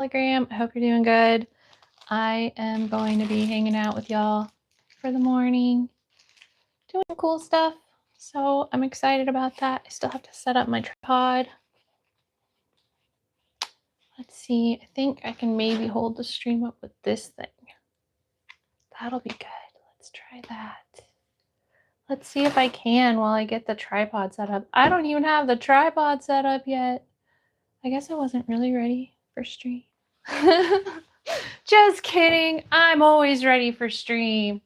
Hologram. I hope you're doing good. I am going to be hanging out with y'all for the morning, doing cool stuff. So I'm excited about that. I still have to set up my tripod. Let's see. I think I can maybe hold the stream up with this thing. That'll be good. Let's try that. Let's see if I can while I get the tripod set up. I don't even have the tripod set up yet. I guess I wasn't really ready for stream. Just kidding. I'm always ready for stream.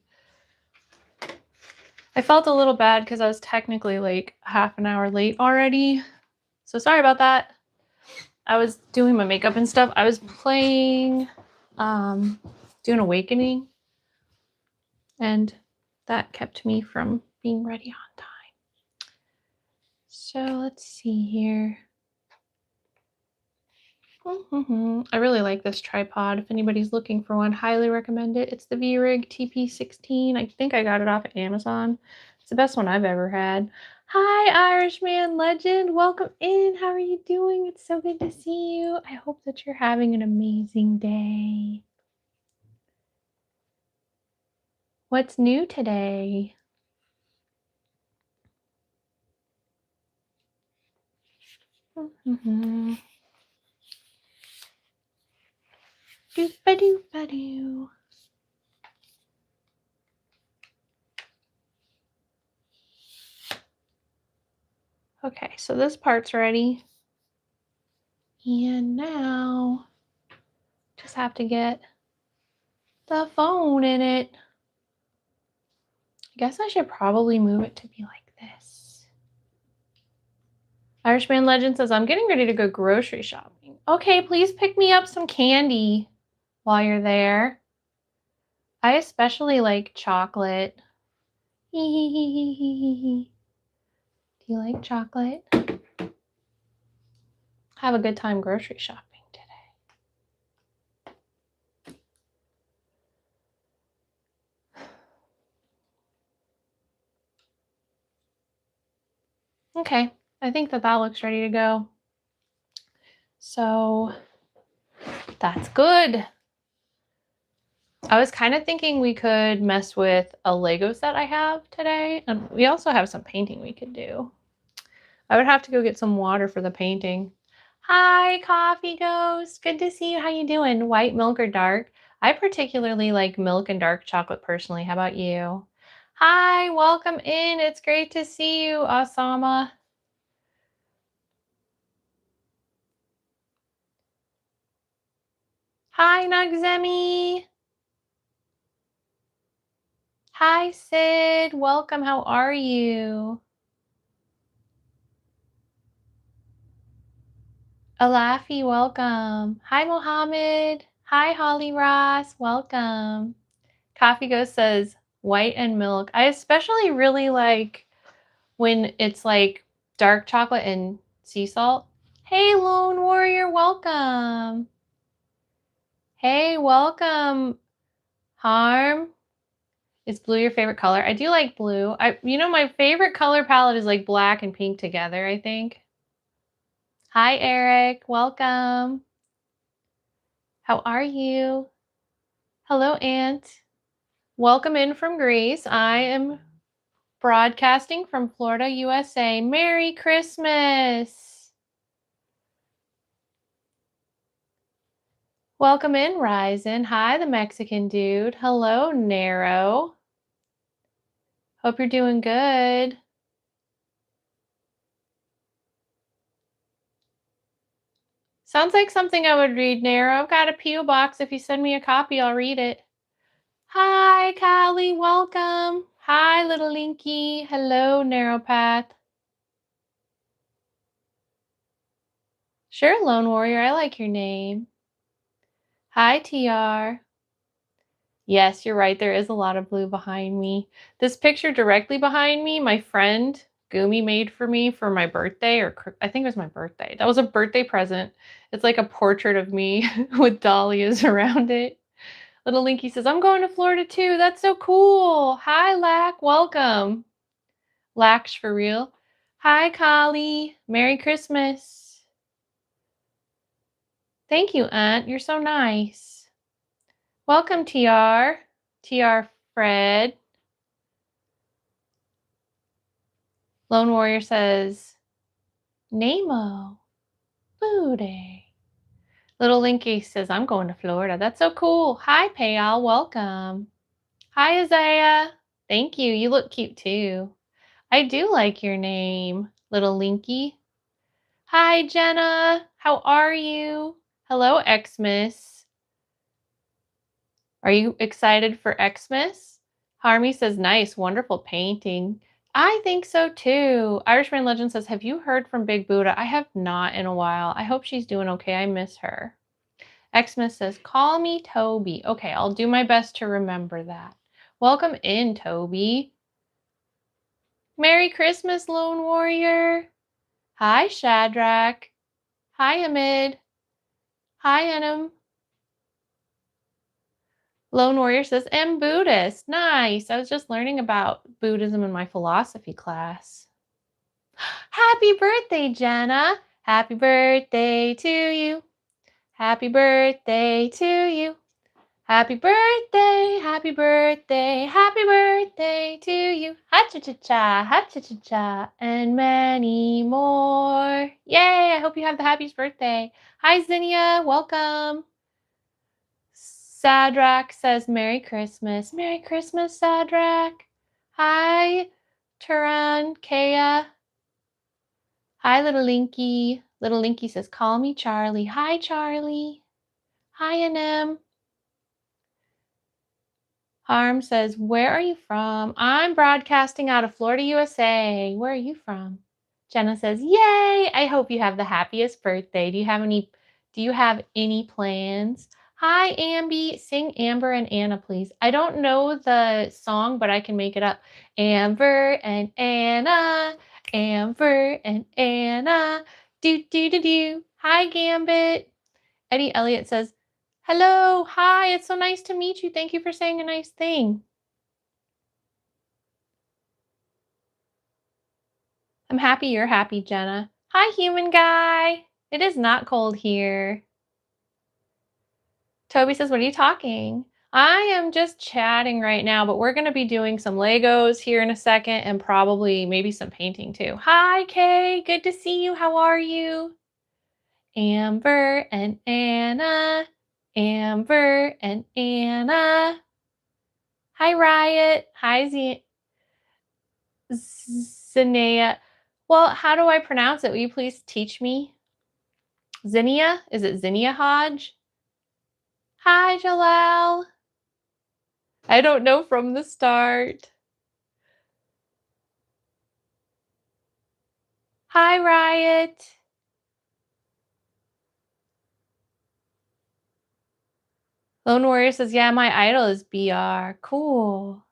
I felt a little bad because I was technically like half an hour late already. So sorry about that. I was doing my makeup and stuff. I was playing Dune Awakening. And that kept me from being ready on time. So let's see here. I really like this tripod. If anybody's looking for one, highly recommend it. It's the V-Rig TP16. I think I got it off of Amazon. It's the best one I've ever had. Hi, Irishman Legend. Welcome in. How are you doing? It's so good to see you. I hope that you're having an amazing day. What's new today? Doop-a-doop-a-doo. Okay, so this part's ready. And now just have to get the phone in it. I guess I should probably move it to be like this. Irishman Legend says, I'm getting ready to go grocery shopping. Okay, please pick me up some candy while you're there. I especially like chocolate. Do you like chocolate? Have a good time grocery shopping today. Okay, I think that looks ready to go. So that's good. I was kind of thinking we could mess with a Lego set I have today. And we also have some painting we could do. I would have to go get some water for the painting. Hi, Coffee Ghost. Good to see you. How you doing? White milk or dark? I particularly like milk and dark chocolate personally. How about you? Hi, welcome in. It's great to see you, Osama. Hi, Nugzemi. Hi, Sid. Welcome. How are you? Alafi, welcome. Hi, Mohammed. Hi, Holly Ross. Welcome. Coffee Ghost says white and milk. I especially really like when it's like dark chocolate and sea salt. Hey, Lone Warrior. Welcome. Hey, welcome. Harm. Is blue your favorite color? I do like blue. My favorite color palette is like black and pink together, I think. Hi, Eric. Welcome. How are you? Hello, Aunt. Welcome in from Greece. I am broadcasting from Florida, USA. Merry Christmas. Welcome in, Ryzen. Hi, the Mexican dude. Hello, Narrow. Hope you're doing good. Sounds like something I would read, Narrow. I've got a P.O. box. If you send me a copy, I'll read it. Hi, Callie. Welcome. Hi, little Linky. Hello, Narrow Path. Sure, Lone Warrior. I like your name. Hi, TR. Yes, you're right. There is a lot of blue behind me. This picture directly behind me, my friend Gumi made for me for my birthday, or I think it was my birthday. That was a birthday present. It's like a portrait of me with dahlias around it. Little Linky says, I'm going to Florida too. That's so cool. Hi, Lack. Welcome. Lack's for real. Hi, Kali. Merry Christmas. Thank you, Aunt. You're so nice. Welcome, TR. TR Fred. Lone Warrior says, Nemo. Booty. Little Linky says, I'm going to Florida. That's so cool. Hi, Payal. Welcome. Hi, Isaiah. Thank you. You look cute too. I do like your name, Little Linky. Hi, Jenna. How are you? Hello, Xmas. Are you excited for Xmas? Harmy says, nice, wonderful painting. I think so too. Irishman Legend says, have you heard from Big Buddha? I have not in a while. I hope she's doing okay. I miss her. Xmas says, call me Toby. Okay, I'll do my best to remember that. Welcome in, Toby. Merry Christmas, Lone Warrior. Hi, Shadrach. Hi, Hamid. Hi, Enum. Lone Warrior says, I'm Buddhist. Nice. I was just learning about Buddhism in my philosophy class. Happy birthday, Jenna. Happy birthday to you. Happy birthday to you. Happy birthday, happy birthday, happy birthday to you. Ha-cha-cha-cha, and many more. Yay, I hope you have the happiest birthday. Hi, Zinnia, welcome. Sadrach says, Merry Christmas. Merry Christmas, Sadrach. Hi, Turan, Kea. Hi, Little Linky. Little Linky says, call me Charlie. Hi, Charlie. Hi, Anem. Harm says, where are you from? I'm broadcasting out of Florida, USA. Where are you from? Jenna says, yay! I hope you have the happiest birthday. Do you have any plans? Hi, Amby. Sing Amber and Anna, please. I don't know the song, but I can make it up. Amber and Anna. Amber and Anna. Do, do, do, do. Hi, Gambit. Eddie Elliott says, hello, hi, it's so nice to meet you. Thank you for saying a nice thing. I'm happy you're happy, Jenna. Hi, human guy. It is not cold here. Toby says, what are you talking? I am just chatting right now, but we're going to be doing some Legos here in a second and probably maybe some painting too. Hi, Kay. Good to see you. How are you? Amber and Anna. Amber and Anna. Hi, Riot. Hi, Zinnia. Well, how do I pronounce it? Will you please teach me? Zinnia? Is it Zinnia Hodge? Hi, Jalal. I don't know from the start. Hi, Riot. Lone Warrior says, yeah, my idol is BR. Cool.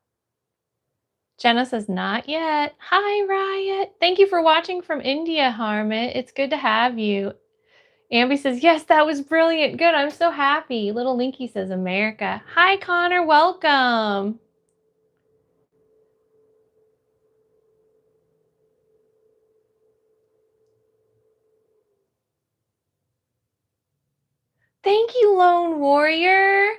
Jenna says, not yet. Hi, Riot. Thank you for watching from India, Harmit. It's good to have you. Amby says, yes, that was brilliant. Good, I'm so happy. Little Linky says, America. Hi, Connor, welcome. Thank you, Lone Warrior.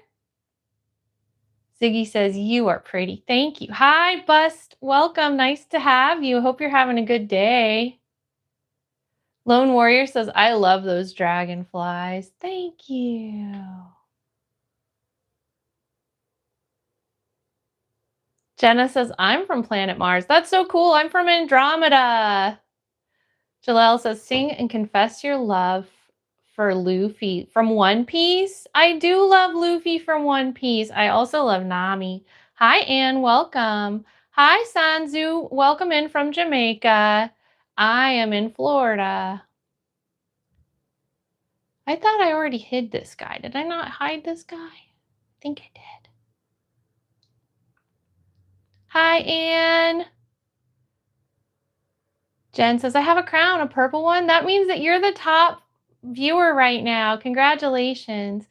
Ziggy says, you are pretty. Thank you. Hi, Bust. Welcome. Nice to have you. Hope you're having a good day. Lone Warrior says, I love those dragonflies. Thank you. Jenna says, I'm from planet Mars. That's so cool. I'm from Andromeda. Jalel says, sing and confess your love for Luffy from One Piece. I do love Luffy from One Piece. I also love Nami. Hi, Anne. Welcome. Hi, Sanzu. Welcome in from Jamaica. I am in Florida. I thought I already hid this guy. Did I not hide this guy? I think I did. Hi, Anne. Jen says, I have a crown, a purple one. That means that you're the top viewer right now. Congratulations.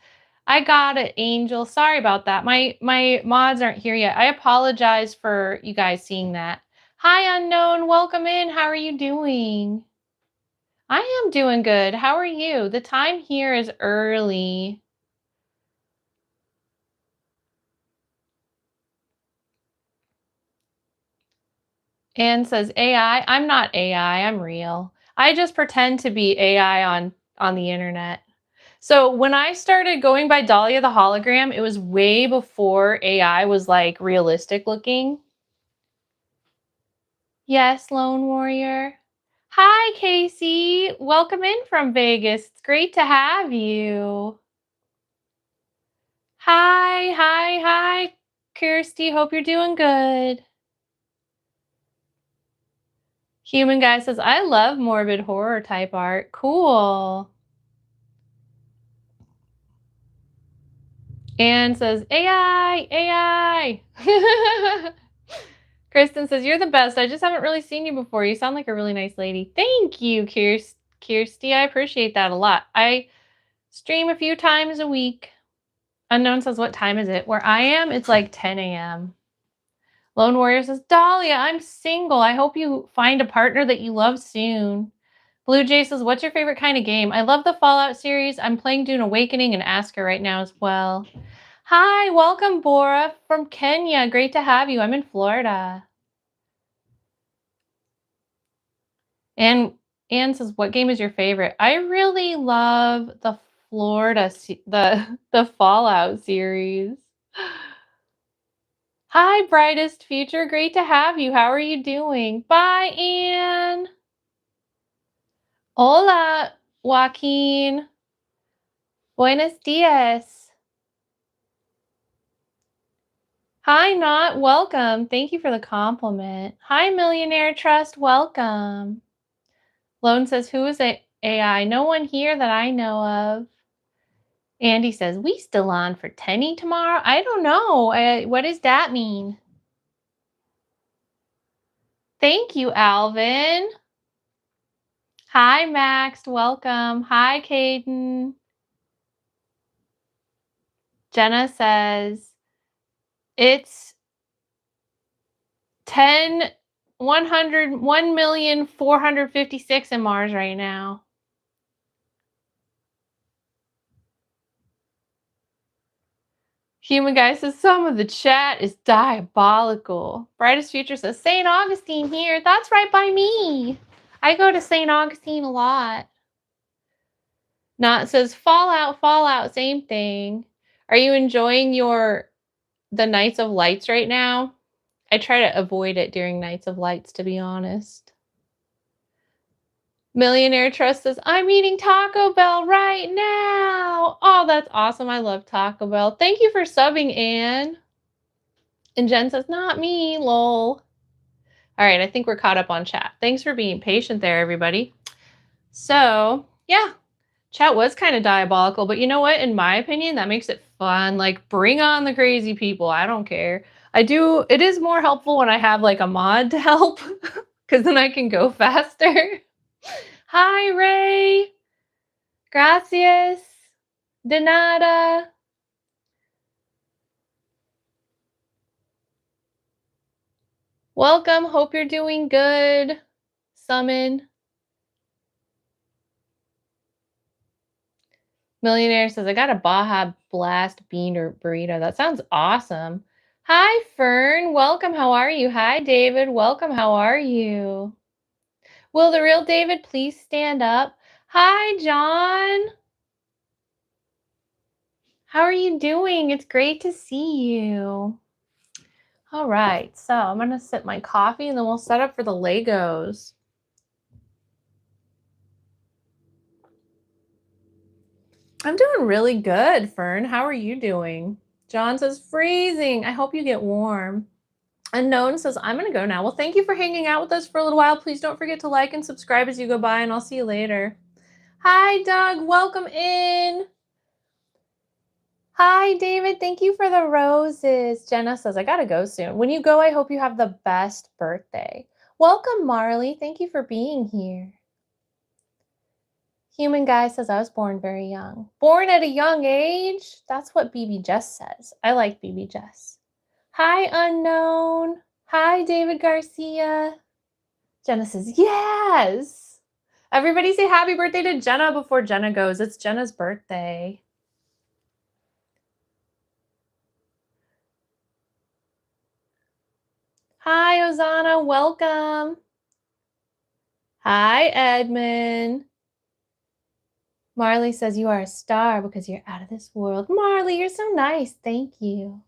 I got it, Angel. Sorry about that. My mods aren't here yet. I apologize for you guys seeing that. Hi, Unknown. Welcome in. How are you doing? I am doing good. How are you? The time here is early. Anne says AI. I'm not AI. I'm real. I just pretend to be AI on the internet. So when I started going by Dahlia the hologram, it was way before AI was like realistic looking. Yes, Lone Warrior. Hi, Casey. Welcome in from Vegas. It's great to have you. Hi, Kirsty. Hope you're doing good. Human Guy says, I love morbid horror type art. Cool. Anne says, AI. Kristen says, you're the best. I just haven't really seen you before. You sound like a really nice lady. Thank you, Kirsty. I appreciate that a lot. I stream a few times a week. Unknown says, what time is it? Where I am, it's like 10 a.m. Lone Warrior says, Dahlia, I'm single. I hope you find a partner that you love soon. Blue Jay says, what's your favorite kind of game? I love the Fallout series. I'm playing Dune Awakening and Asker right now as well. Hi, welcome, Bora from Kenya. Great to have you. I'm in Florida. And Anne says, what game is your favorite? I really love the the Fallout series. Hi, brightest future. Great to have you. How are you doing? Bye, Anne. Hola, Joaquin. Buenos dias. Hi, Not. Welcome. Thank you for the compliment. Hi, Millionaire Trust. Welcome. Lone says, who is AI? No one here that I know of. Andy says, we still on for Tenny tomorrow? I don't know. What does that mean? Thank you, Alvin. Hi, Max. Welcome. Hi, Caden. Jenna says, it's 1,456 in Mars right now. Human Guy says, some of the chat is diabolical. Brightest Future says, St. Augustine here. That's right by me. I go to St. Augustine a lot. Not says, Fallout, same thing. Are you enjoying the Nights of Lights right now? I try to avoid it during Nights of Lights, to be honest. Millionaire Trust says, I'm eating Taco Bell right now. Oh, that's awesome. I love Taco Bell. Thank you for subbing, Anne. And Jen says, not me, lol. All right, I think we're caught up on chat. Thanks for being patient there, everybody. So, yeah, chat was kind of diabolical, but you know what? In my opinion, that makes it fun. Like, bring on the crazy people. I don't care. It is more helpful when I have like a mod to help because then I can go faster. Hi, Ray. Gracias. De nada. Welcome. Hope you're doing good. Summon. Millionaire says, I got a Baja Blast bean or burrito. That sounds awesome. Hi, Fern. Welcome. How are you? Hi, David. Welcome. How are you? Will the real David please stand up? Hi, John. How are you doing? It's great to see you. All right, so I'm going to sip my coffee and then we'll set up for the Legos. I'm doing really good, Fern. How are you doing? John says, freezing. I hope you get warm. Unknown says, I'm going to go now. Well, thank you for hanging out with us for a little while. Please don't forget to like and subscribe as you go by, and I'll see you later. Hi, Doug. Welcome in. Hi, David. Thank you for the roses. Jenna says, I got to go soon. When you go, I hope you have the best birthday. Welcome, Marley. Thank you for being here. Human Guy says, I was born very young. Born at a young age? That's what BB Jess says. I like BB Jess. Hi, Unknown. Hi, David Garcia. Jenna says, yes. Everybody say happy birthday to Jenna before Jenna goes. It's Jenna's birthday. Hi, Ozana. Welcome. Hi, Edmund. Marley says you are a star because you're out of this world. Marley, you're so nice. Thank you.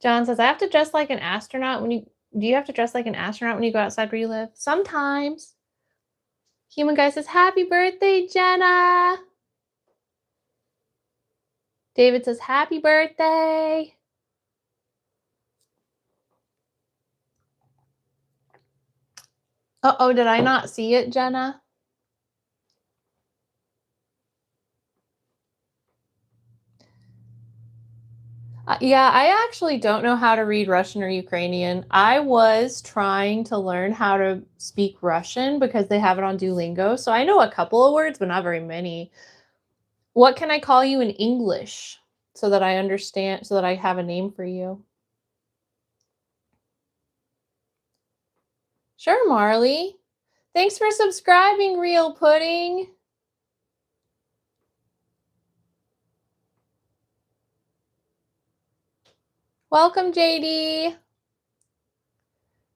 John says, I have to dress like an astronaut when you... Do you have to dress like an astronaut when you go outside where you live? Sometimes. Human Guy says, happy birthday, Jenna. David says, happy birthday. Uh-oh, did I not see it, Jenna? Yeah, I actually don't know how to read Russian or Ukrainian. I was trying to learn how to speak Russian because they have it on Duolingo. So I know a couple of words, but not very many. What can I call you in English so that I understand, so that I have a name for you? Sure, Marley. Thanks for subscribing, Real Pudding. Welcome, JD.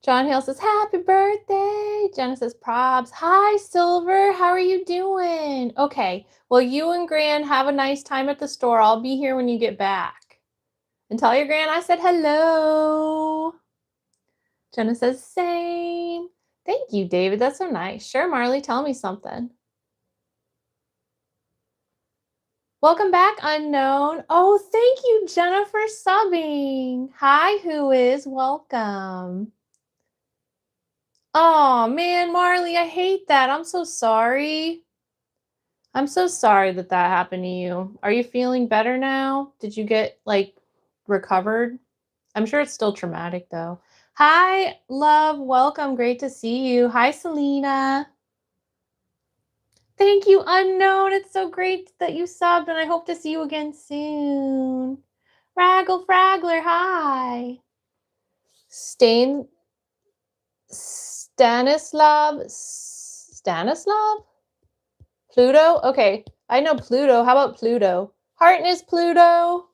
John Hale says, happy birthday. Jenna says, probs. Hi, Silver. How are you doing? Okay. Well, you and Gran have a nice time at the store. I'll be here when you get back. And tell your Gran I said hello. Jenna says, same. Thank you, David. That's so nice. Sure, Marley. Tell me something. Welcome back, Unknown. Oh, thank you, Jenna, for subbing. Hi, who is? Welcome. Oh, man, Marley, I hate that. I'm so sorry. I'm so sorry that that happened to you. Are you feeling better now? Did you get, like, recovered? I'm sure it's still traumatic, though. Hi, love. Welcome. Great to see you. Hi, Selena. Thank you, Unknown. It's so great that you subbed, and I hope to see you again soon. Raggle Fraggler, hi. Stanislav? Pluto? Okay, I know Pluto. How about Pluto? Heartness Pluto.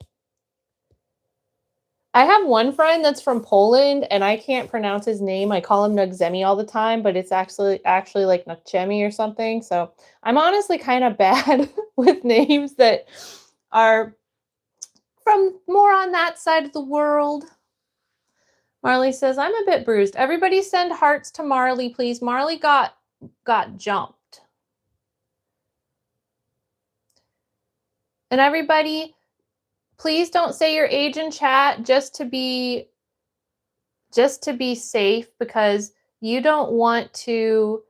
I have one friend that's from Poland, and I can't pronounce his name. I call him Nugzemi all the time, but it's actually like Nugzemi or something. So I'm honestly kind of bad with names that are from more on that side of the world. Marley says, I'm a bit bruised. Everybody send hearts to Marley, please. Marley got jumped. And everybody, please don't say your age in chat just to be safe, because you don't want to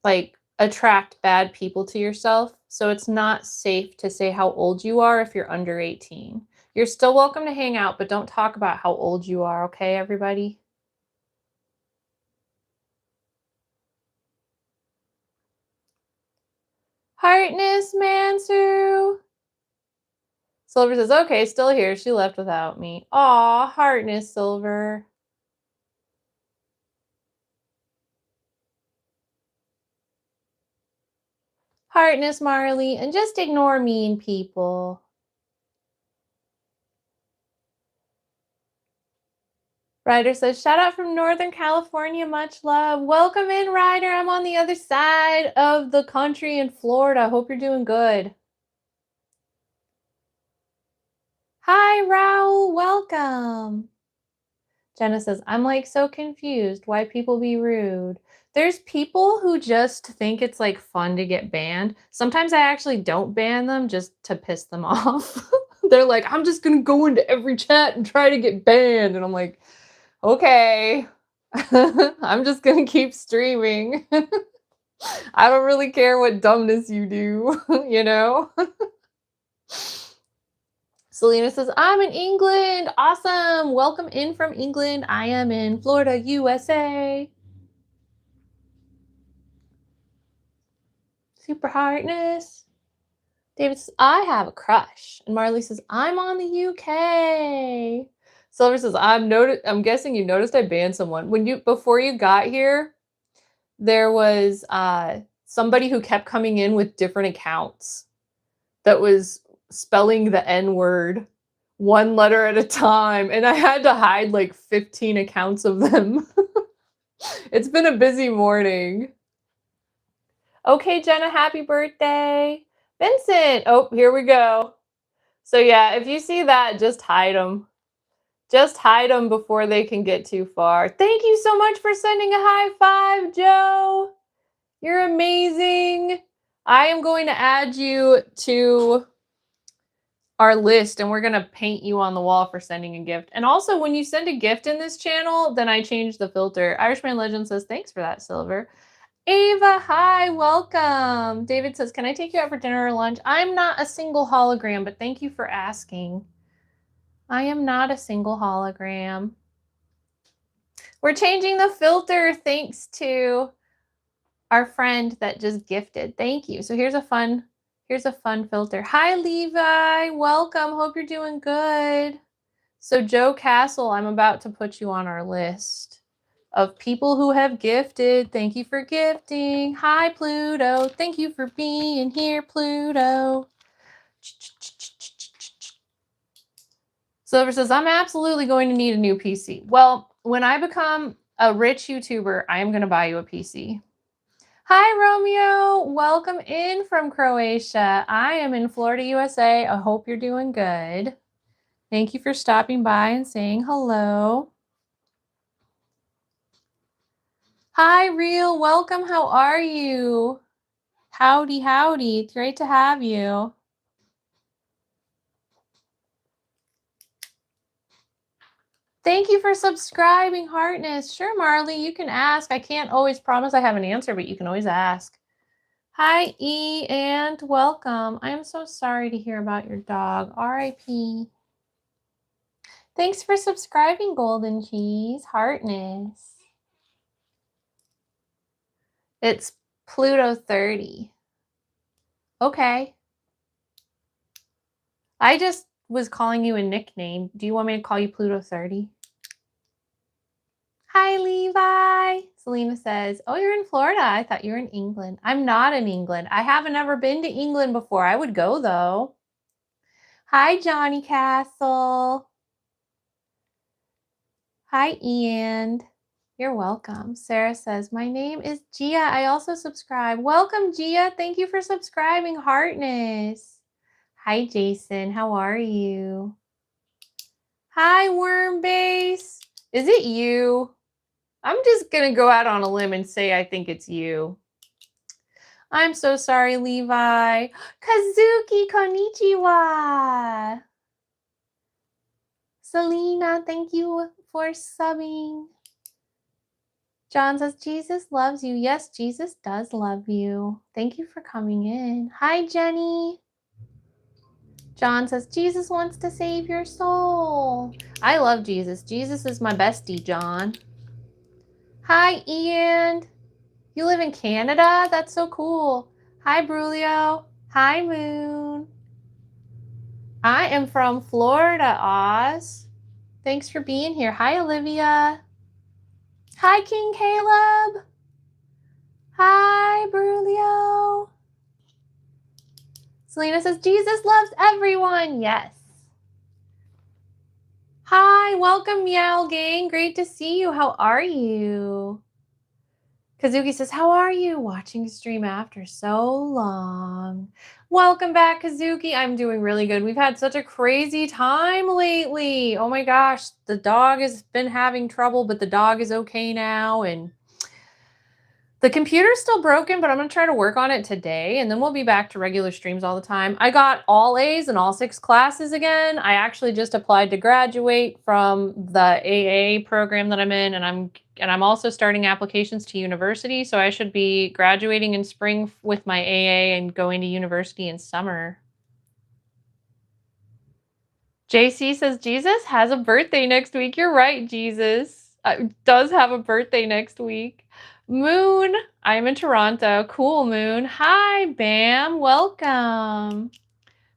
like attract bad people to yourself. So it's not safe to say how old you are if you're under 18. You're still welcome to hang out, but don't talk about how old you are, okay, everybody? Heartness Mansu. Silver says, okay, still here. She left without me. Aw, Heartness Silver. Heartness Marley, and just ignore mean people. Ryder says, shout out from Northern California, much love. Welcome in, Ryder. I'm on the other side of the country in Florida. Hope you're doing good. Hi, Raul. Welcome. Jenna says, I'm like so confused. Why people be rude? There's people who just think it's like fun to get banned. Sometimes I actually don't ban them just to piss them off. They're like, I'm just gonna go into every chat and try to get banned. And I'm like, okay, I'm just gonna keep streaming. I don't really care what dumbness you do, you know? Selena says, I'm in England. Awesome. Welcome in from England. I am in Florida, USA. Super Heartness. David says, I have a crush. And Marley says, I'm on the UK. Silver says, I'm guessing you noticed I banned someone. Before you got here, there was somebody who kept coming in with different accounts that was spelling the N word one letter at a time, and I had to hide like 15 accounts of them. It's been a busy morning. Okay, Jenna, happy birthday. Vincent, oh, here we go. So yeah, if you see that, just hide them. Just hide them before they can get too far. Thank you so much for sending a high five, Joe. You're amazing. I am going to add you to our list and we're going to paint you on the wall for sending a gift. And also when you send a gift in this channel, then I change the filter. Irishman Legend says, thanks for that, Silver. Ava, hi, welcome. David says, can I take you out for dinner or lunch? I'm not a single hologram, but thank you for asking. I am not a single hologram. We're changing the filter thanks to our friend that just gifted. Thank you. So here's a fun filter. Hi, Levi. Welcome. Hope you're doing good. So Joe Castle, I'm about to put you on our list of people who have gifted. Thank you for gifting. Hi, Pluto. Thank you for being here, Pluto. Silver says, I'm absolutely going to need a new PC. Well, when I become a rich YouTuber, I am going to buy you a PC. Hi, Romeo. Welcome in from Croatia. I am in Florida, USA. I hope you're doing good. Thank you for stopping by and saying hello. Hi, Real. Welcome. How are you? Howdy, howdy. It's great to have you. Thank you for subscribing, Heartness. Sure, Marley, you can ask. I can't always promise I have an answer, but you can always ask. Hi, E, and welcome. I am so sorry to hear about your dog. R.I.P. Thanks for subscribing, Golden Cheese. Heartness. It's Pluto 30. Okay. I just was calling you a nickname. Do you want me to call you Pluto 30? Hi, Levi. Selena says, oh, you're in Florida. I thought you were in England. I'm not in England. I haven't ever been to England before. I would go, though. Hi, Johnny Castle. Hi, Ian. You're welcome. Sarah says, my name is Gia. I also subscribe. Welcome, Gia. Thank you for subscribing, Heartness. Hi, Jason. How are you? Hi, Wormbase. Is it you? I'm just going to go out on a limb and say I think it's you. I'm so sorry, Levi. Kazuki, konnichiwa. Selena, thank you for subbing. John says, Jesus loves you. Yes, Jesus does love you. Thank you for coming in. Hi, Jenny. John says, Jesus wants to save your soul. I love Jesus. Jesus is my bestie, John. Hi, Ian. You live in Canada? That's so cool. Hi, Brulio. Hi, Moon. I am from Florida, Oz. Thanks for being here. Hi, Olivia. Hi, King Caleb. Hi, Brulio. Selena says, Jesus loves everyone. Yes. Hi, welcome, Meow Gang. Great to see you. How are you? Kazuki says, how are you? Watching stream after so long. Welcome back, Kazuki. I'm doing really good. We've had such a crazy time lately. Oh my gosh, the dog has been having trouble, but the dog is okay now. And the computer's still broken, but I'm going to try to work on it today, and then we'll be back to regular streams all the time. I got all A's in all 6 classes again. I actually just applied to graduate from the AA program that I'm in, and I'm also starting applications to university, so I should be graduating in spring with my AA and going to university in summer. JC says, Jesus has a birthday next week. You're right, Jesus. Does have a birthday next week. Moon, I'm in Toronto. Cool, Moon. Hi, Bam. Welcome.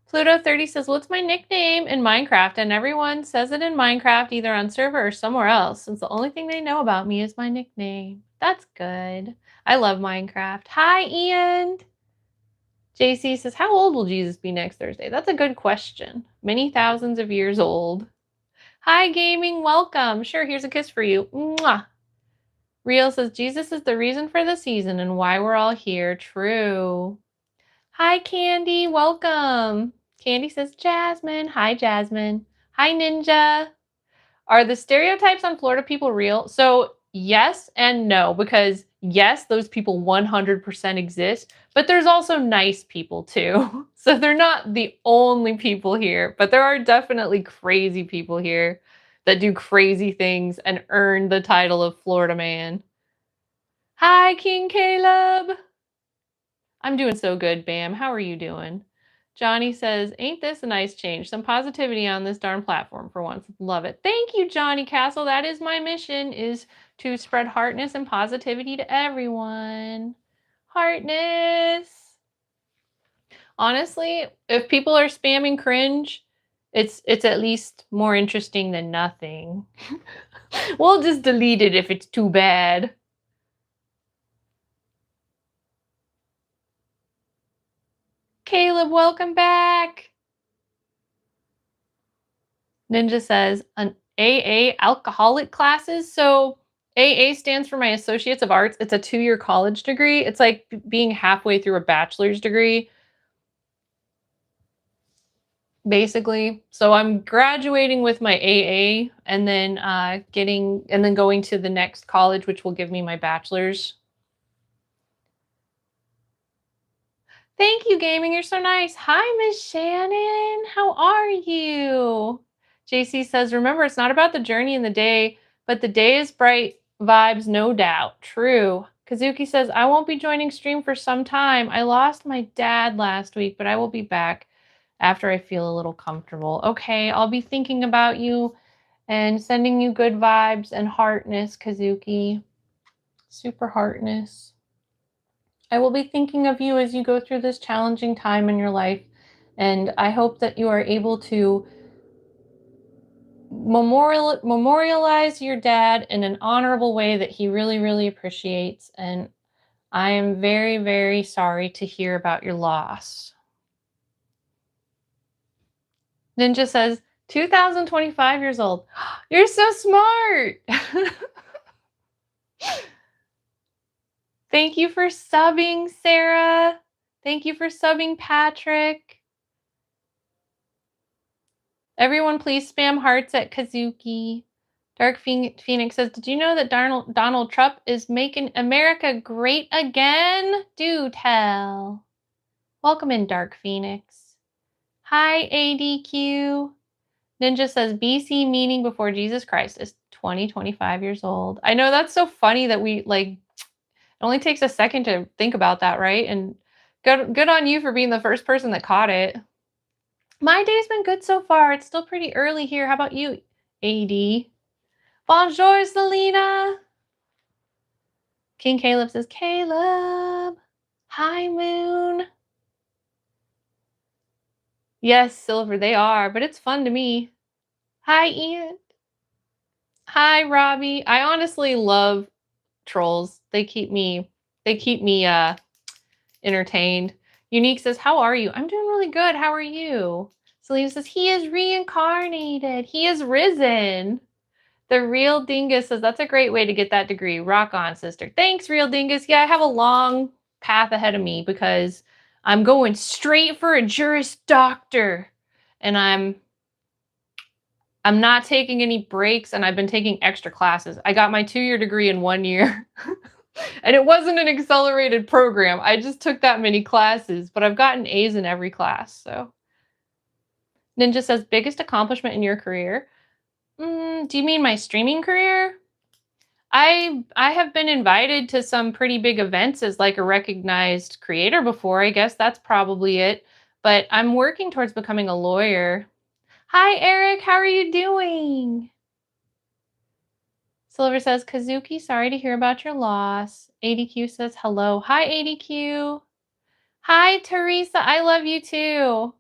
Pluto 30 says, what's my nickname in Minecraft? And everyone says it in Minecraft, either on server or somewhere else, since the only thing they know about me is my nickname. That's good. I love Minecraft. Hi, Ian. JC says, how old will Jesus be next Thursday? That's a good question. Many thousands of years old. Hi, gaming. Welcome. Sure, here's a kiss for you. Mwah. Real says, Jesus is the reason for the season and why we're all here. True. Hi, Candy. Welcome. Candy says, Jasmine. Hi, Jasmine. Hi, Ninja. Are the stereotypes on Florida people real? So yes and no, because yes, those people 100% exist, but there's also nice people too. So they're not the only people here, but there are definitely crazy people here that do crazy things and earn the title of Florida man. Hi, King Caleb. I'm doing so good, Bam. How are you doing? Johnny says, ain't this a nice change? Some positivity on this darn platform for once. Love it. Thank you, Johnny Castle. That is my mission, is to spread heartness and positivity to everyone. Heartness. Honestly, if people are spamming cringe, it's at least more interesting than nothing. We'll just delete it if it's too bad. Caleb, welcome back. Ninja says, an AA alcoholic classes. So AA stands for my Associates of Arts. It's a 2-year college degree. It's like being halfway through a bachelor's degree, basically. So I'm graduating with my AA and then going to the next college, which will give me my bachelor's. Thank you, gaming. You're so nice. Hi, Miss Shannon. How are you? JC says, remember, it's not about the journey in the day, but the day is bright vibes, no doubt. True. Kazuki says, I won't be joining stream for some time. I lost my dad last week, but I will be back after I feel a little comfortable. Okay, I'll be thinking about you and sending you good vibes and heartness, Kazuki. Super heartness. I will be thinking of you as you go through this challenging time in your life, and I hope that you are able to memorialize your dad in an honorable way that he really, really appreciates. And I am very, very sorry to hear about your loss. Ninja says, 2025 years old. You're so smart. Thank you for subbing, Sarah. Thank you for subbing, Patrick. Everyone, please spam hearts at Kazuki. Dark Phoenix says, did you know that Donald Trump is making America great again? Do tell. Welcome in, Dark Phoenix. Hi, ADQ. Ninja says, BC meaning before Jesus Christ is 25 years old. I know, that's so funny that we, it only takes a second to think about that, right? And good on you for being the first person that caught it. My day's been good so far. It's still pretty early here. How about you, AD? Bonjour, Selena. King Caleb says, Caleb. Hi, Moon. Yes, Silver, they are, but it's fun to me. Hi, Ian. Hi, Robbie. I honestly love trolls. They keep me entertained. Unique says, how are you? I'm doing really good. How are you? Selena says, he is reincarnated. He is risen. The Real Dingus says, that's a great way to get that degree. Rock on, sister. Thanks, Real Dingus. Yeah, I have a long path ahead of me because I'm going straight for a Juris Doctor. And I'm not taking any breaks, and I've been taking extra classes. I got my 2-year degree in 1 year. And it wasn't an accelerated program. I just took that many classes, but I've gotten A's in every class, so. Ninja says, biggest accomplishment in your career? Do you mean my streaming career? I have been invited to some pretty big events as like a recognized creator before. I guess that's probably it. But I'm working towards becoming a lawyer. Hi, Eric. How are you doing? Silver says, Kazuki, sorry to hear about your loss. ADQ says, hello. Hi, ADQ. Hi, Teresa. I love you too.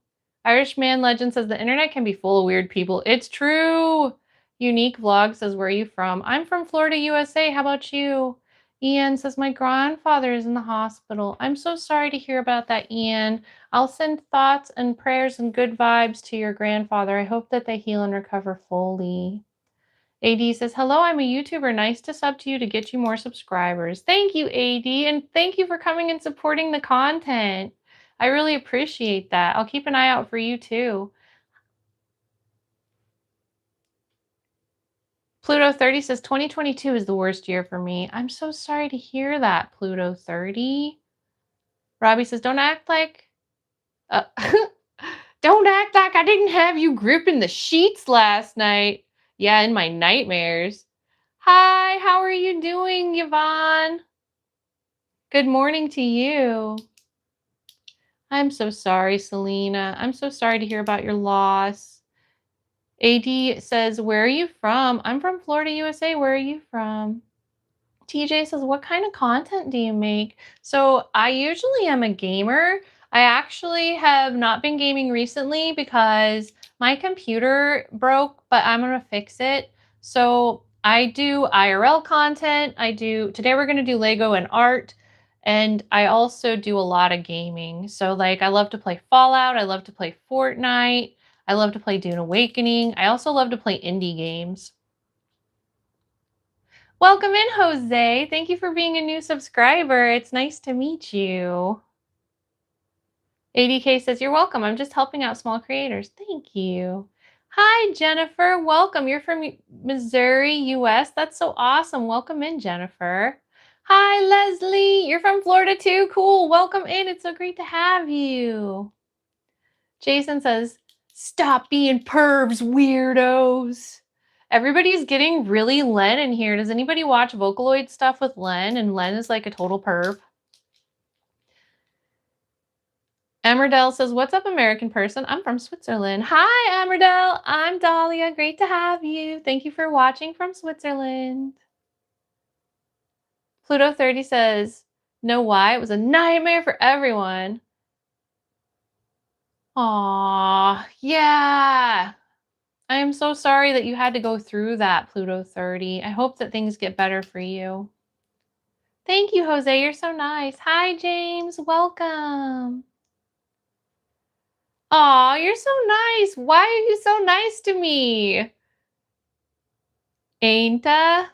Irishman Legend says, the internet can be full of weird people. It's true. Unique Vlog says, where are you from? I'm from Florida, USA. How about you? Ian says, my grandfather is in the hospital. I'm so sorry to hear about that, Ian. I'll send thoughts and prayers and good vibes to your grandfather. I hope that they heal and recover fully. AD says, hello, I'm a YouTuber. Nice to sub to you to get you more subscribers. Thank you, AD, and thank you for coming and supporting the content. I really appreciate that. I'll keep an eye out for you too. Pluto 30 says 2022 is the worst year for me. I'm so sorry to hear that, Pluto 30. Robbie says, don't act like don't act like I didn't have you gripping the sheets last night. Yeah, in my nightmares. Hi, how are you doing, Yvonne? Good morning to you. I'm so sorry, Selena. I'm so sorry to hear about your loss. AD says, where are you from? I'm from Florida, USA. Where are you from? TJ says, what kind of content do you make? So I usually am a gamer. I actually have not been gaming recently because my computer broke, but I'm going to fix it. So I do IRL content. Today we're going to do Lego and art. And I also do a lot of gaming. So like I love to play Fallout. I love to play Fortnite. I love to play Dune Awakening. I also love to play indie games. Welcome in, Jose. Thank you for being a new subscriber. It's nice to meet you. ADK says, you're welcome. I'm just helping out small creators. Thank you. Hi, Jennifer. Welcome. You're from Missouri, US. That's so awesome. Welcome in, Jennifer. Hi, Leslie. You're from Florida too. Cool. Welcome in. It's so great to have you. Jason says, stop being pervs, weirdos. Everybody's getting really Len in here. Does anybody watch Vocaloid stuff with Len? And Len is like a total perv. Emerdell says, what's up, American person? I'm from Switzerland. Hi, Emerdell. I'm Dahlia. Great to have you. Thank you for watching from Switzerland. Pluto 30 says, know why? It was a nightmare for everyone. Aw, yeah. I am so sorry that you had to go through that, Pluto 30. I hope that things get better for you. Thank you, Jose. You're so nice. Hi, James. Welcome. Aw, you're so nice. Why are you so nice to me? Ainta?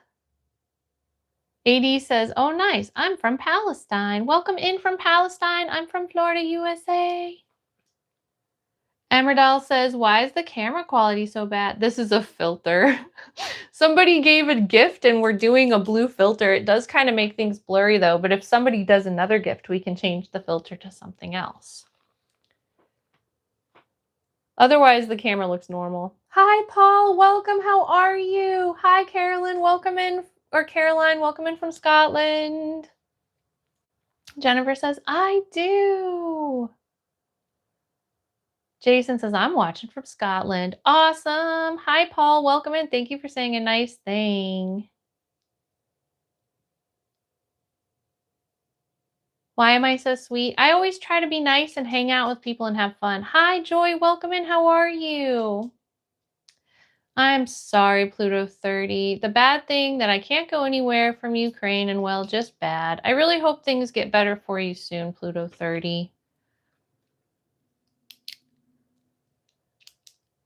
AD says, oh, nice. I'm from Palestine. Welcome in from Palestine. I'm from Florida, USA. Emerdal says, why is the camera quality so bad? This is a filter. Somebody gave a gift and we're doing a blue filter. It does kind of make things blurry though, but if somebody does another gift, we can change the filter to something else. Otherwise, the camera looks normal. Hi, Paul. Welcome. How are you? Hi, Carolyn. Welcome in. Or Caroline, welcome in from Scotland. Jennifer says, I do. Jason says, I'm watching from Scotland. Awesome. Hi, Paul. Welcome in. Thank you for saying a nice thing. Why am I so sweet? I always try to be nice and hang out with people and have fun. Hi, Joy. Welcome in. How are you? I'm sorry, Pluto 30. The bad thing that I can't go anywhere from Ukraine and well, just bad. I really hope things get better for you soon, Pluto 30.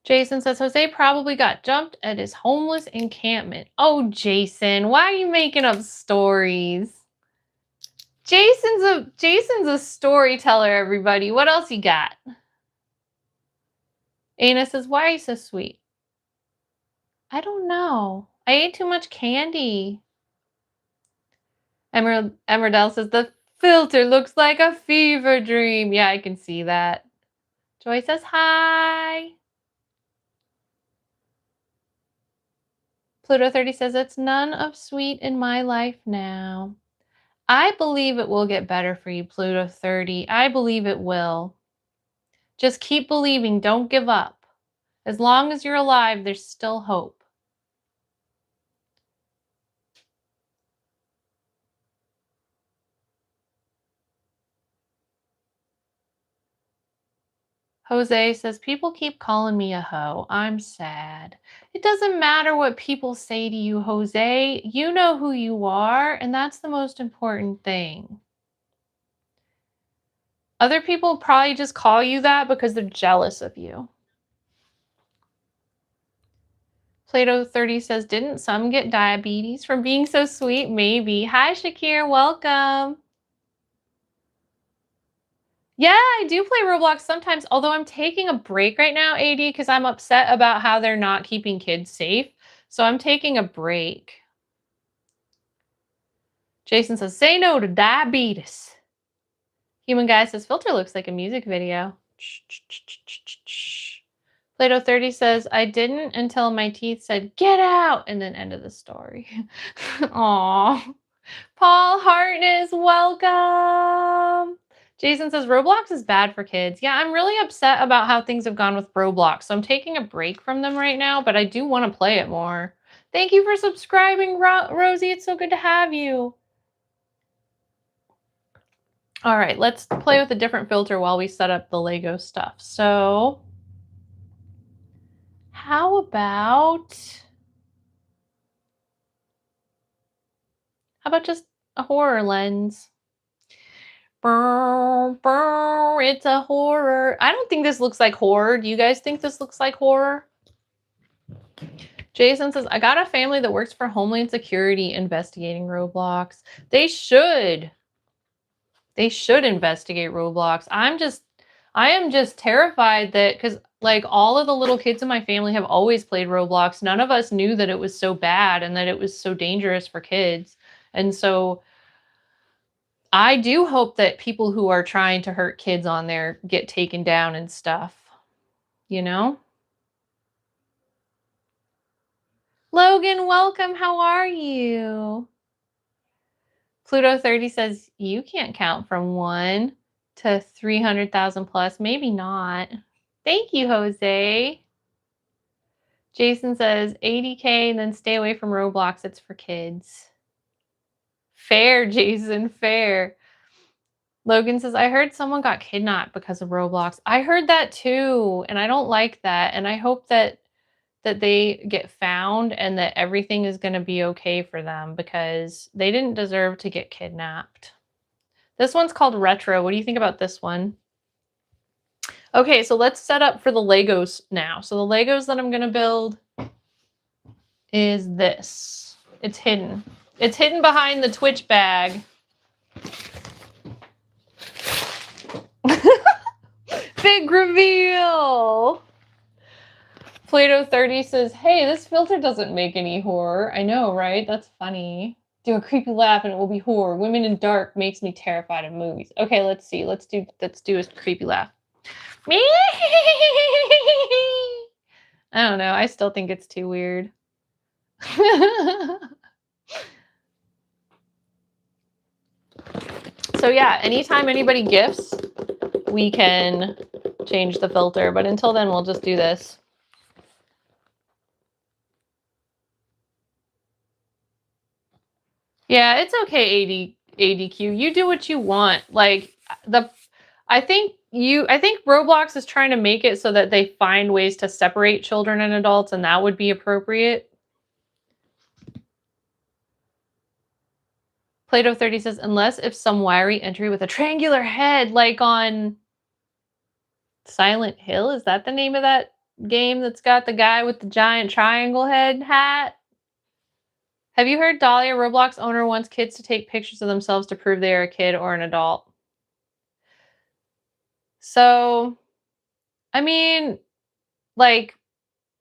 Jason says, Jose probably got jumped at his homeless encampment. Oh, Jason, why are you making up stories? Jason's a storyteller, everybody. What else you got? Ana says, why are you so sweet? I don't know. I ate too much candy. Emerdell says, the filter looks like a fever dream. Yeah, I can see that. Joy says, hi. Pluto 30 says, it's none of sweet in my life now. I believe it will get better for you, Pluto 30. I believe it will. Just keep believing. Don't give up. As long as you're alive, there's still hope. Jose says, people keep calling me a hoe. I'm sad. It doesn't matter what people say to you, Jose. You know who you are, and that's the most important thing. Other people probably just call you that because they're jealous of you. Plato 30 says, didn't some get diabetes from being so sweet? Maybe. Hi, Shakir. Welcome. Yeah, I do play Roblox sometimes, although I'm taking a break right now, AD, because I'm upset about how they're not keeping kids safe. So I'm taking a break. Jason says, say no to diabetes. Human Guy says, filter looks like a music video. Plato 30 says, I didn't until my teeth said, get out, and then end of the story. Aww. Paul Hartness, welcome. Jason says, Roblox is bad for kids. Yeah, I'm really upset about how things have gone with Roblox. So I'm taking a break from them right now, but I do want to play it more. Thank you for subscribing, Rosie. It's so good to have you. All right, let's play with a different filter while we set up the Lego stuff. So how about just a horror lens? It's a horror. I don't think this looks like horror. Do you guys think this looks like horror? Jason says, I got a family that works for Homeland Security investigating Roblox. They should. They should investigate Roblox. I am just terrified that, because like all of the little kids in my family have always played Roblox. None of us knew that it was so bad and that it was so dangerous for kids. And so I do hope that people who are trying to hurt kids on there get taken down and stuff, you know? Logan, welcome. How are you? Pluto 30 says, you can't count from 1 to 300,000 plus. Maybe not. Thank you, Jose. Jason says, 80K and then stay away from Roblox. It's for kids. Fair, Jason, fair. Logan says, I heard someone got kidnapped because of Roblox. I heard that too, and I don't like that. And I hope that they get found and that everything is going to be okay for them, because they didn't deserve to get kidnapped. This one's called Retro. What do you think about this one? Okay, so let's set up for the Legos now. So the Legos that I'm going to build is this. It's hidden. It's hidden behind the Twitch bag. Big reveal! Plato 30 says, hey, this filter doesn't make any horror. I know, right? That's funny. Do a creepy laugh and it will be horror. Women in dark makes me terrified of movies. Okay, let's see. Let's do a creepy laugh. I don't know. I still think it's too weird. So yeah, anytime anybody gifts, we can change the filter. But until then, we'll just do this. Yeah, it's okay, ADQ. You do what you want. Like I think Roblox is trying to make it so that they find ways to separate children and adults, and that would be appropriate. Plato 30 says, unless if some wiry entry with a triangular head, like on Silent Hill. Is that the name of that game that's got the guy with the giant triangle head hat? Have you heard Dahlia, Roblox owner, wants kids to take pictures of themselves to prove they are a kid or an adult? So, I mean, like,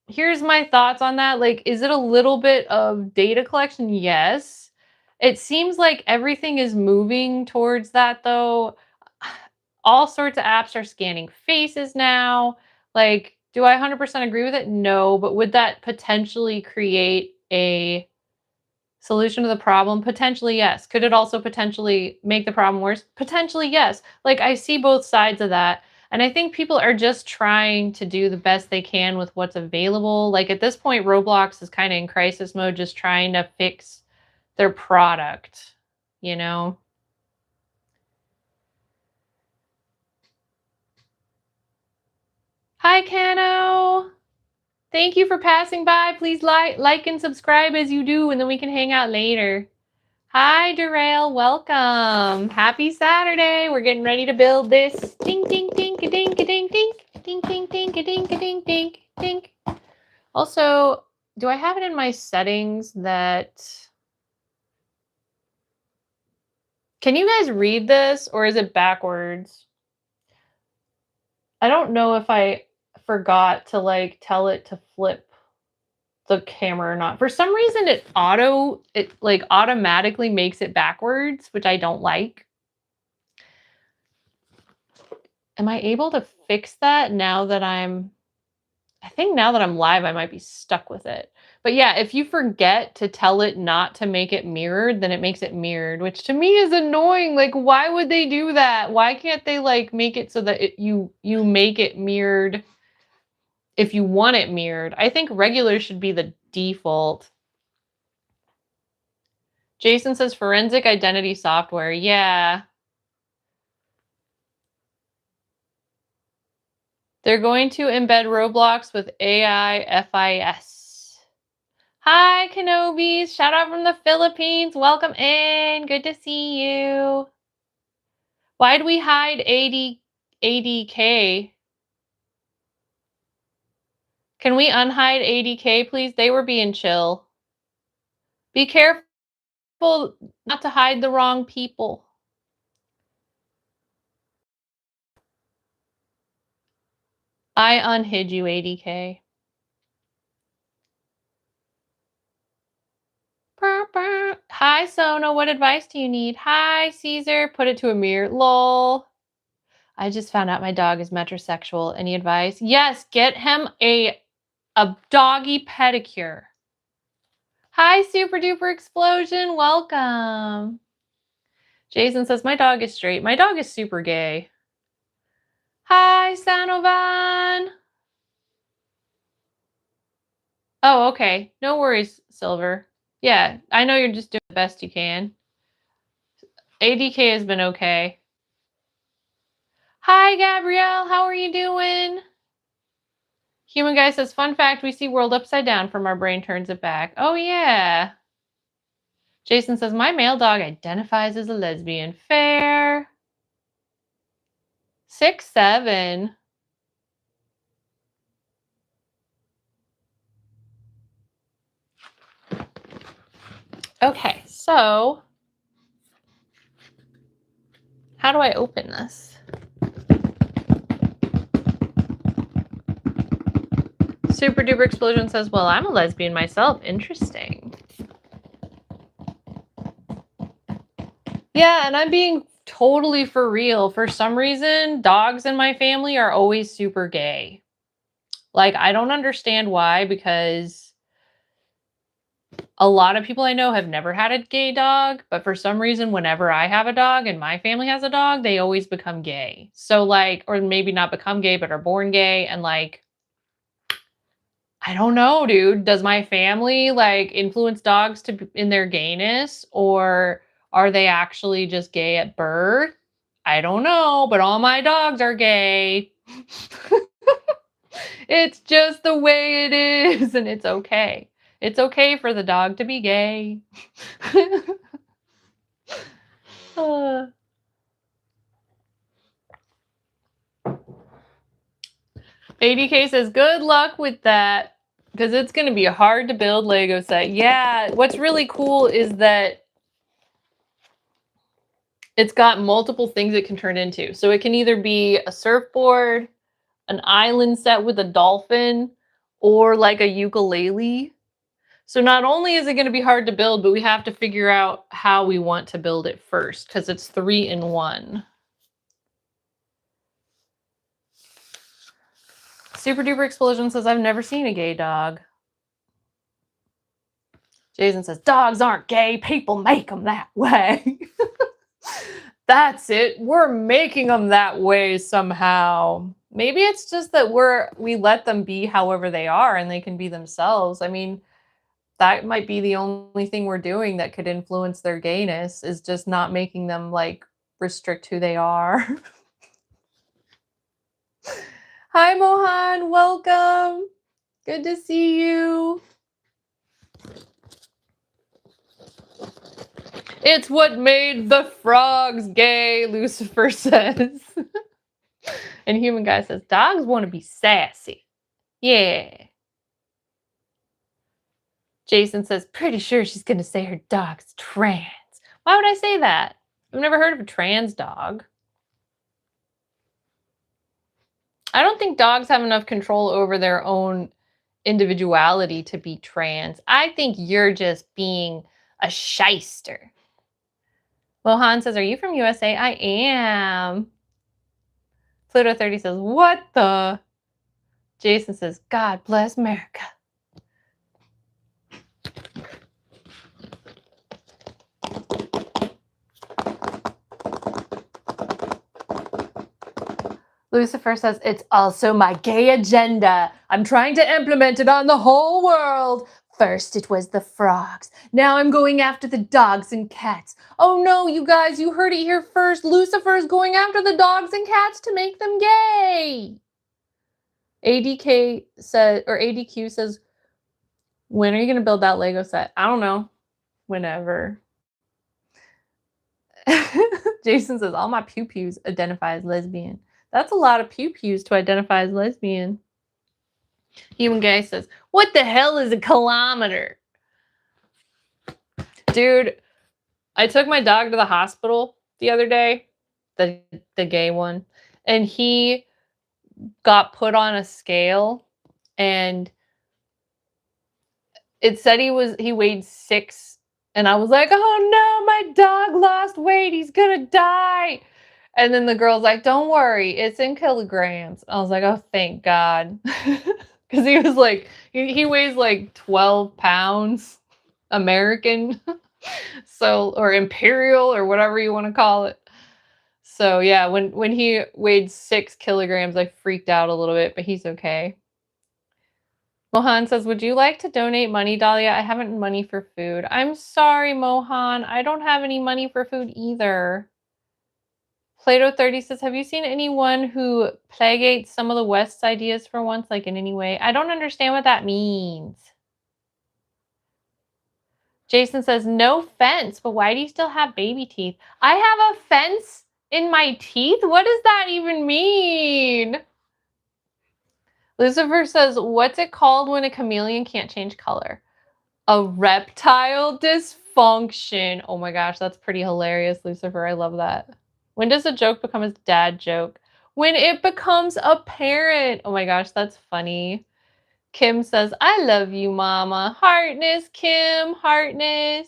here's my thoughts on that. Like, is it a little bit of data collection? Yes. It seems like everything is moving towards that, though. All sorts of apps are scanning faces now. Like, do I 100% agree with it? No, but would that potentially create a solution to the problem? Potentially, yes. Could it also potentially make the problem worse? Potentially, yes. Like, I see both sides of that. And I think people are just trying to do the best they can with what's available. Like, at this point, Roblox is kind of in crisis mode, just trying to fix their product, you know? Hi, Cano. Thank you for passing by. Please like and subscribe as you do, and then we can hang out later. Hi, Derail. Welcome. Happy Saturday. We're getting ready to build this. Ding, ding, ding, a ding, a ding, ding. Ding, ding, ding, a ding, a ding, ding, ding. Also, do I have it in my settings that... Can you guys read this, or is it backwards? I don't know if I forgot to like tell it to flip the camera or not. For some reason it like automatically makes it backwards, which I don't like. Am I able to fix that now that I think now that I'm live, I might be stuck with it. But yeah, if you forget to tell it not to make it mirrored, then it makes it mirrored, which to me is annoying. Like, why would they do that? Why can't they like make it so that you make it mirrored if you want it mirrored? I think regular should be the default. Jason says forensic identity software. Yeah. They're going to embed Roblox with AI FIS. Hi, Kenobis. Shout out from the Philippines. Welcome in. Good to see you. Why'd we hide ADK? Can we unhide ADK, please? They were being chill. Be careful not to hide the wrong people. I unhid you, ADK. Hi, Sona. What advice do you need? Hi, Caesar. Put it to a mirror. Lol. I just found out my dog is metrosexual. Any advice? Yes, get him a doggy pedicure. Hi, Super Duper Explosion. Welcome. Jason says, my dog is straight. My dog is super gay. Hi, Sanovan. Oh, okay. No worries, Silver. Yeah, I know you're just doing the best you can. ADK has been okay. Hi, Gabrielle. How are you doing? Human Guy says, fun fact, we see world upside down from our brain turns it back. Oh, yeah. Jason says, my male dog identifies as a lesbian. Fair. 6'7". Okay, so how do I open this? Super Duper Explosion says, well, I'm a lesbian myself. Interesting. Yeah, and I'm being totally for real. For some reason, dogs in my family are always super gay. Like, I don't understand why, because a lot of people I know have never had a gay dog, but for some reason, whenever I have a dog and my family has a dog, they always become gay. So like, or maybe not become gay, but are born gay. And like, I don't know, dude. Does my family like influence dogs in their gayness, or are they actually just gay at birth? I don't know, but all my dogs are gay. It's just the way it is, and it's okay. It's okay for the dog to be gay. ADK says, good luck with that, because it's going to be a hard to build Lego set. Yeah, what's really cool is that it's got multiple things it can turn into. So it can either be a surfboard, an island set with a dolphin, or like a ukulele. So not only is it going to be hard to build, but we have to figure out how we want to build it first, because it's 3 in 1. Super Duper Explosion says, I've never seen a gay dog. Jason says, dogs aren't gay, people make them that way. That's it. We're making them that way somehow. Maybe it's just that we let them be however they are and they can be themselves. I mean, that might be the only thing we're doing that could influence their gayness, is just not making them like restrict who they are. Hi, Mohan. Welcome. Good to see you. It's what made the frogs gay, Lucifer says. And Human Guy says, dogs want to be sassy. Yeah. Jason says, pretty sure she's going to say her dog's trans. Why would I say that? I've never heard of a trans dog. I don't think dogs have enough control over their own individuality to be trans. I think you're just being a shyster. Mohan says, are you from USA? I am. Pluto 30 says, what the? Jason says, God bless America. Lucifer says, it's also my gay agenda. I'm trying to implement it on the whole world. First it was the frogs. Now I'm going after the dogs and cats. Oh no, you guys, you heard it here first. Lucifer's going after the dogs and cats to make them gay. ADK says, or ADQ says, when are you going to build that Lego set? I don't know. Whenever. Jason says, all my pew-pews identify as lesbian. That's a lot of pew-pews to identify as lesbian. Human Guy says, what the hell is a kilometer? Dude, I took my dog to the hospital the other day, the gay one, and he got put on a scale, and it said he weighed 6, and I was like, oh no, my dog lost weight, he's gonna die. And then the girl's like, don't worry, it's in kilograms. I was like, oh, thank God. Because he was like, he weighs like 12 pounds American. So, or imperial, or whatever you want to call it. So yeah, when he weighed 6 kilograms, I freaked out a little bit, but he's okay. Mohan says, would you like to donate money, Dahlia? I haven't money for food. I'm sorry, Mohan. I don't have any money for food either. Plato 30 says, have you seen anyone who plagiates some of the West's ideas for once, like in any way? I don't understand what that means. Jason says, no fence, but why do you still have baby teeth? I have a fence in my teeth? What does that even mean? Lucifer says, what's it called when a chameleon can't change color? A reptile dysfunction. Oh my gosh, that's pretty hilarious, Lucifer. I love that. When does a joke become a dad joke? When it becomes apparent. Oh my gosh, that's funny. Kim says, I love you, Mama. Heartness, Kim. Heartness.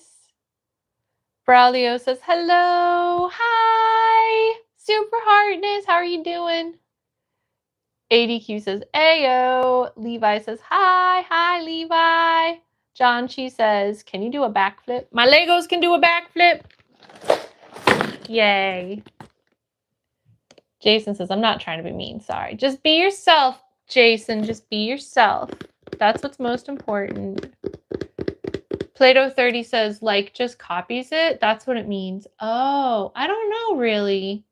Braulio says, hello. Hi. Super Heartness. How are you doing? ADQ says, ayo. Levi says, hi. Hi, Levi. John Chi says, can you do a backflip? My Legos can do a backflip. Yay. Jason says, I'm not trying to be mean. Sorry. Just be yourself, Jason. Just be yourself. That's what's most important. Plato 30 says, like, just copies it. That's what it means. Oh, I don't know, really.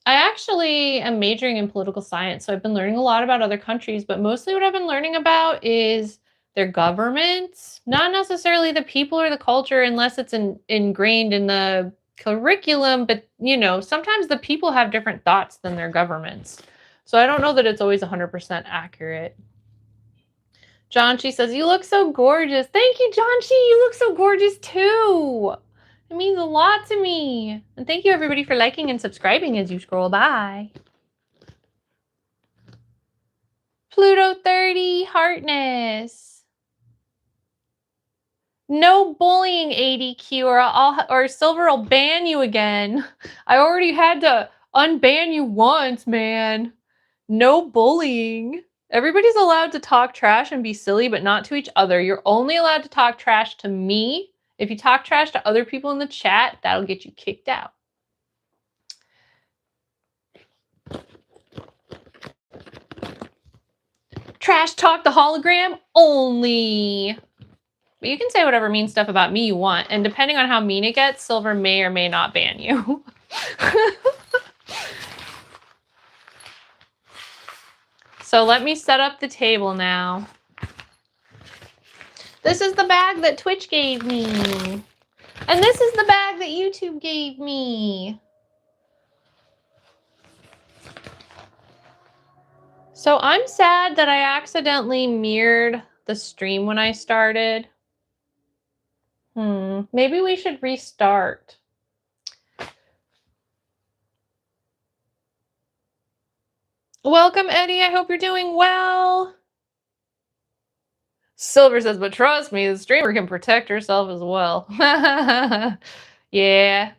I actually am majoring in political science, so I've been learning a lot about other countries, but mostly what I've been learning about is their governments, not necessarily the people or the culture, unless it's ingrained in the curriculum, but, you know, sometimes the people have different thoughts than their governments. So I don't know that it's always 100% accurate. John Chi says, you look so gorgeous. Thank you, John Chi. You look so gorgeous too. It means a lot to me. And thank you everybody for liking and subscribing as you scroll by. Pluto 30, Heartness. No bullying, ADQ, or Silver will ban you again. I already had to unban you once, man. No bullying. Everybody's allowed to talk trash and be silly, but not to each other. You're only allowed to talk trash to me. If you talk trash to other people in the chat, that'll get you kicked out. Trash talk the hologram only. But you can say whatever mean stuff about me you want, and depending on how mean it gets, Silver may or may not ban you. So let me set up the table now. This is the bag that Twitch gave me. And this is the bag that YouTube gave me. So I'm sad that I accidentally mirrored the stream when I started. Maybe we should restart. Welcome, Eddie. I hope you're doing well. Silver says, but trust me, the streamer can protect herself as well. Yeah,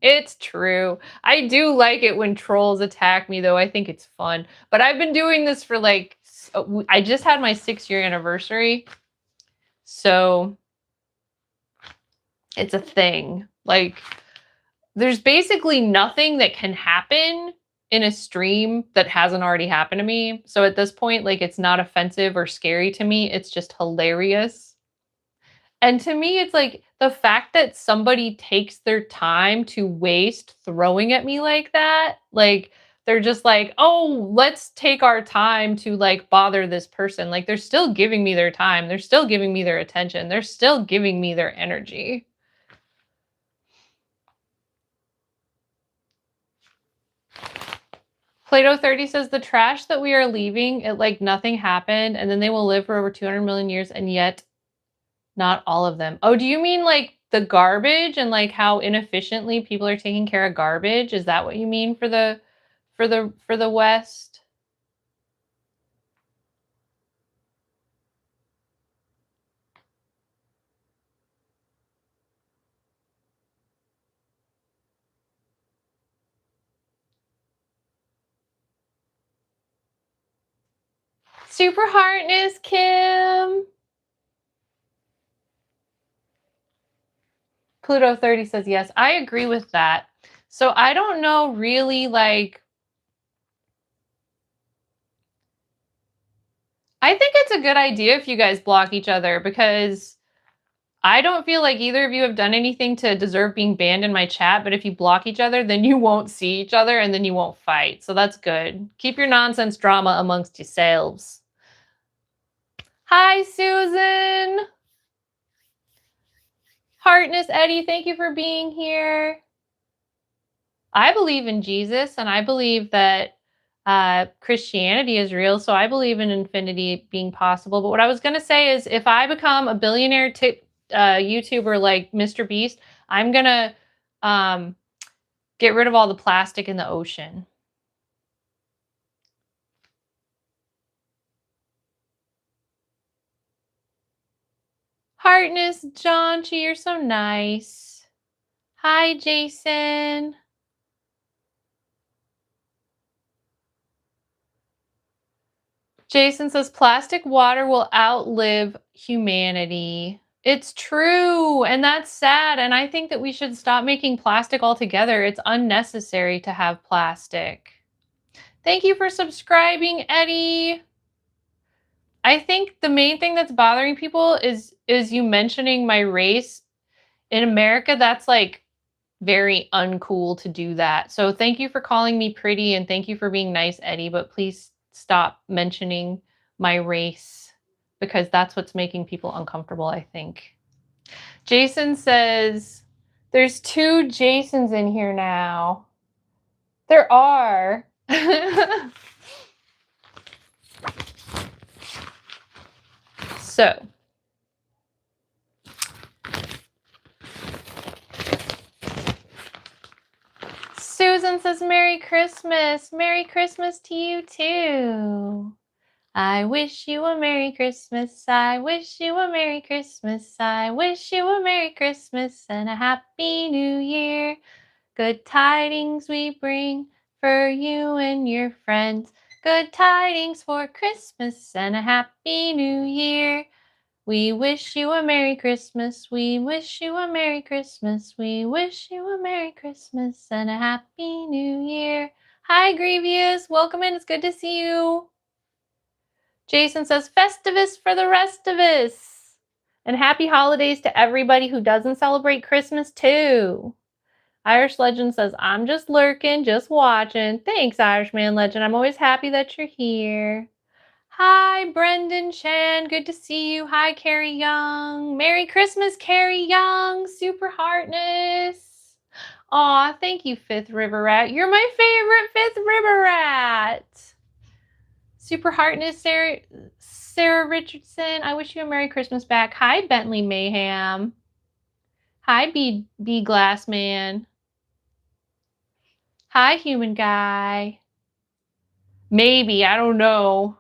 it's true. I do like it when trolls attack me, though. I think it's fun. But I've been doing this for like, I just had my 6-year anniversary. So it's a thing. Like, there's basically nothing that can happen in a stream that hasn't already happened to me. So at this point, like, it's not offensive or scary to me. It's just hilarious. And to me, it's like the fact that somebody takes their time to waste throwing at me like that, like, they're just like, oh, let's take our time to like bother this person. Like, they're still giving me their time. They're still giving me their attention. They're still giving me their energy. Plato 30 says the trash that we are leaving, it like nothing happened, and then they will live for over 200 million years, and yet not all of them. Oh, do you mean like the garbage and like how inefficiently people are taking care of garbage? Is that what you mean for the West? Super Heartness, Kim. Pluto 30 says yes. I agree with that. So I don't know really, like, I think it's a good idea if you guys block each other, because I don't feel like either of you have done anything to deserve being banned in my chat, but if you block each other, then you won't see each other and then you won't fight. So that's good. Keep your nonsense drama amongst yourselves. Hi, Susan. Heartness Eddie, thank you for being here. I believe in Jesus, and I believe that Christianity is real, so I believe in infinity being possible. But what I was going to say is, if I become a billionaire YouTuber like Mr. Beast, I'm going to get rid of all the plastic in the ocean. Heartness, John, you're so nice. Hi, Jason. Jason says plastic water will outlive humanity. It's true, and that's sad, and I think that we should stop making plastic altogether. It's unnecessary to have plastic. Thank you for subscribing, Eddie. I think the main thing that's bothering people is you mentioning my race. In America, that's like very uncool to do that. So thank you for calling me pretty, and thank you for being nice, Eddie, but please stop mentioning my race, because that's what's making people uncomfortable, I think. Jason says, there's 2 Jasons in here now. There are. So, Susan says, Merry Christmas. Merry Christmas to you too. I wish you a Merry Christmas. I wish you a Merry Christmas. I wish you a Merry Christmas and a Happy New Year. Good tidings we bring for you and your friends. Good tidings for Christmas and a Happy New Year. We wish you a Merry Christmas. We wish you a Merry Christmas. We wish you a Merry Christmas and a Happy New Year. Hi, Grievous. Welcome in. It's good to see you. Jason says, Festivus for the rest of us. And happy holidays to everybody who doesn't celebrate Christmas too. Irish Legend says, I'm just lurking, just watching. Thanks, Irishman Legend. I'm always happy that you're here. Hi, Brendan Chan. Good to see you. Hi, Carrie Young. Merry Christmas, Carrie Young. Super Heartness. Aw, thank you, Fifth River Rat. You're my favorite Fifth River Rat. Super Heartness, Sarah Richardson. I wish you a Merry Christmas back. Hi, Bentley Mayhem. Hi, B Glass Man. Hi, Human Guy. Maybe, I don't know.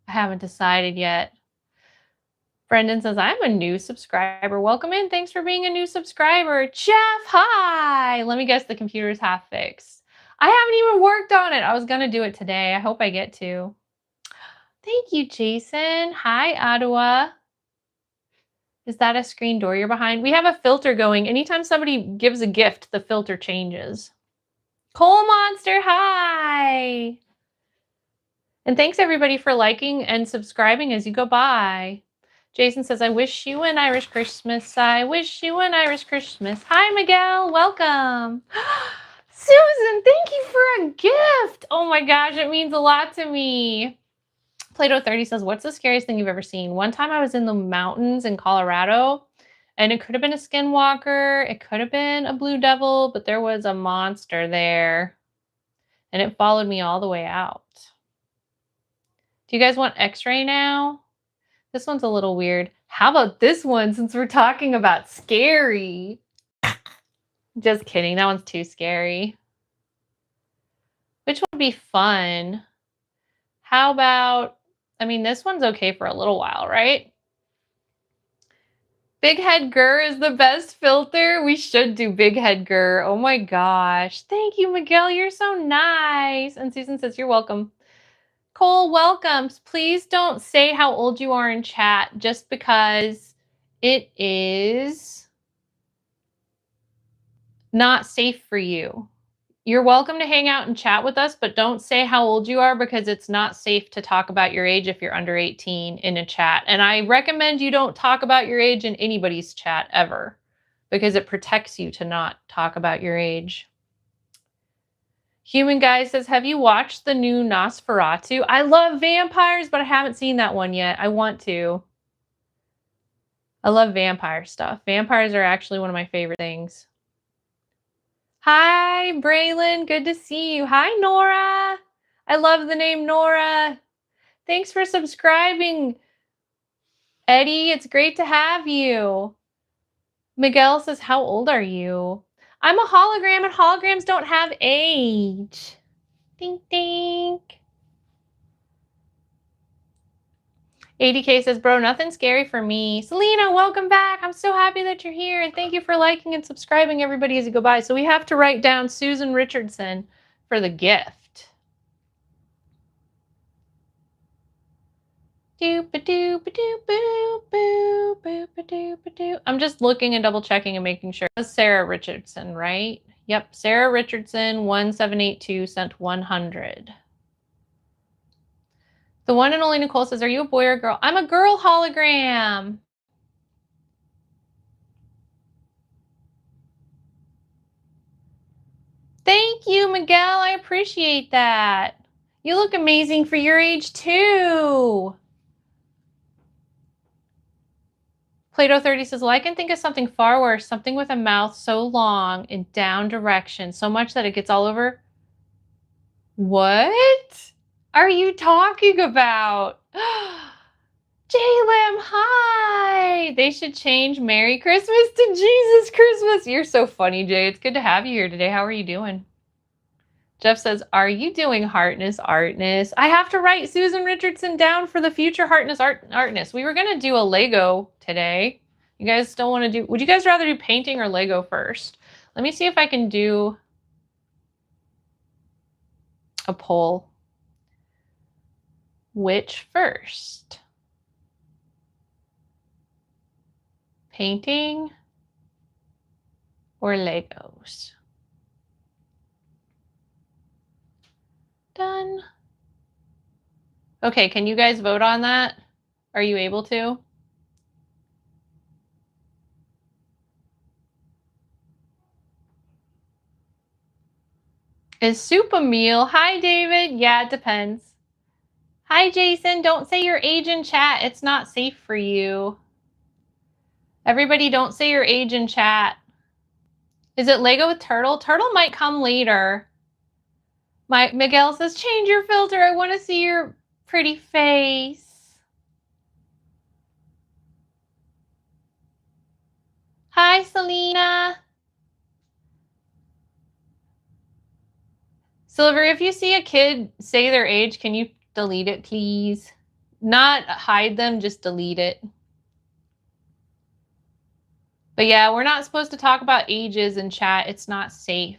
I haven't decided yet. Brendan says, I'm a new subscriber. Welcome in. Thanks for being a new subscriber. Jeff, hi. Let me guess, the computer's half fixed. I haven't even worked on it. I was going to do it today. I hope I get to. Thank you, Jason. Hi, Ottawa. Is that a screen door you're behind? We have a filter going. Anytime somebody gives a gift, the filter changes. Coal Monster, hi. And thanks everybody for liking and subscribing as you go by. Jason says, I wish you an Irish Christmas. I wish you an Irish Christmas. Hi, Miguel. Welcome. Susan, thank you for a gift. Oh my gosh, it means a lot to me. Plato 30 says, what's the scariest thing you've ever seen? One time I was in the mountains in Colorado, and it could have been a skinwalker. It could have been a blue devil, but there was a monster there, and it followed me all the way out. Do you guys want x-ray now? This one's a little weird. How about this one, since we're talking about scary? Just kidding. That one's too scary. Which one would be fun? How about, I mean, this one's okay for a little while, right? Big Head Grr is the best filter. We should do Big Head Grr. Oh my gosh. Thank you, Miguel. You're so nice. And Susan says, you're welcome. Cole, welcomes. Please don't say how old you are in chat just because it is not safe for you. You're welcome to hang out and chat with us, but don't say how old you are because it's not safe to talk about your age if you're under 18 in a chat. And I recommend you don't talk about your age in anybody's chat ever because it protects you to not talk about your age. Human Guy says, have you watched the new Nosferatu? I love vampires, but I haven't seen that one yet. I want to. I love vampire stuff. Vampires are actually one of my favorite things. Hi, Braylon. Good to see you. Hi, Nora. I love the name Nora. Thanks for subscribing, Eddie. It's great to have you. Miguel says, how old are you? I'm a hologram, and holograms don't have age. Ding, ding. 80K says, bro, nothing scary for me. Selena, welcome back. I'm so happy that you're here. And thank you for liking and subscribing, everybody, as you go by. So we have to write down Susan Richardson for the gift. I'm just looking and double checking and making sure. That's Sarah Richardson, right? Yep, Sarah Richardson, 1782 sent 100. The one and only Nicole says, are you a boy or a girl? I'm a girl hologram. Thank you, Miguel. I appreciate that. You look amazing for your age, too. Plato 30 says, well, I can think of something far worse. Something with a mouth so long in down direction, so much that it gets all over. What are you talking about? J-Lam, hi! They should change Merry Christmas to Jesus Christmas. You're so funny, Jay. It's good to have you here today. How are you doing? Jeff says, are you doing Heartness Artness? I have to write Susan Richardson down for the future Heartness Artness. We were going to do a Lego today. You guys still want to do... Would you guys rather do painting or Lego first? Let me see if I can do a poll. Which first? Painting or Legos? Done. Okay, can you guys vote on that? Are you able to? Is soup a meal? Hi, David. Yeah, it depends. Hi, Jason. Don't say your age in chat. It's not safe for you. Everybody, don't say your age in chat. Is it Lego with Turtle? Turtle might come later. Miguel says, change your filter. I want to see your pretty face. Hi, Selena. Silver, if you see a kid say their age, can you delete it, please? Not hide them, just delete it. But yeah, we're not supposed to talk about ages in chat. It's not safe.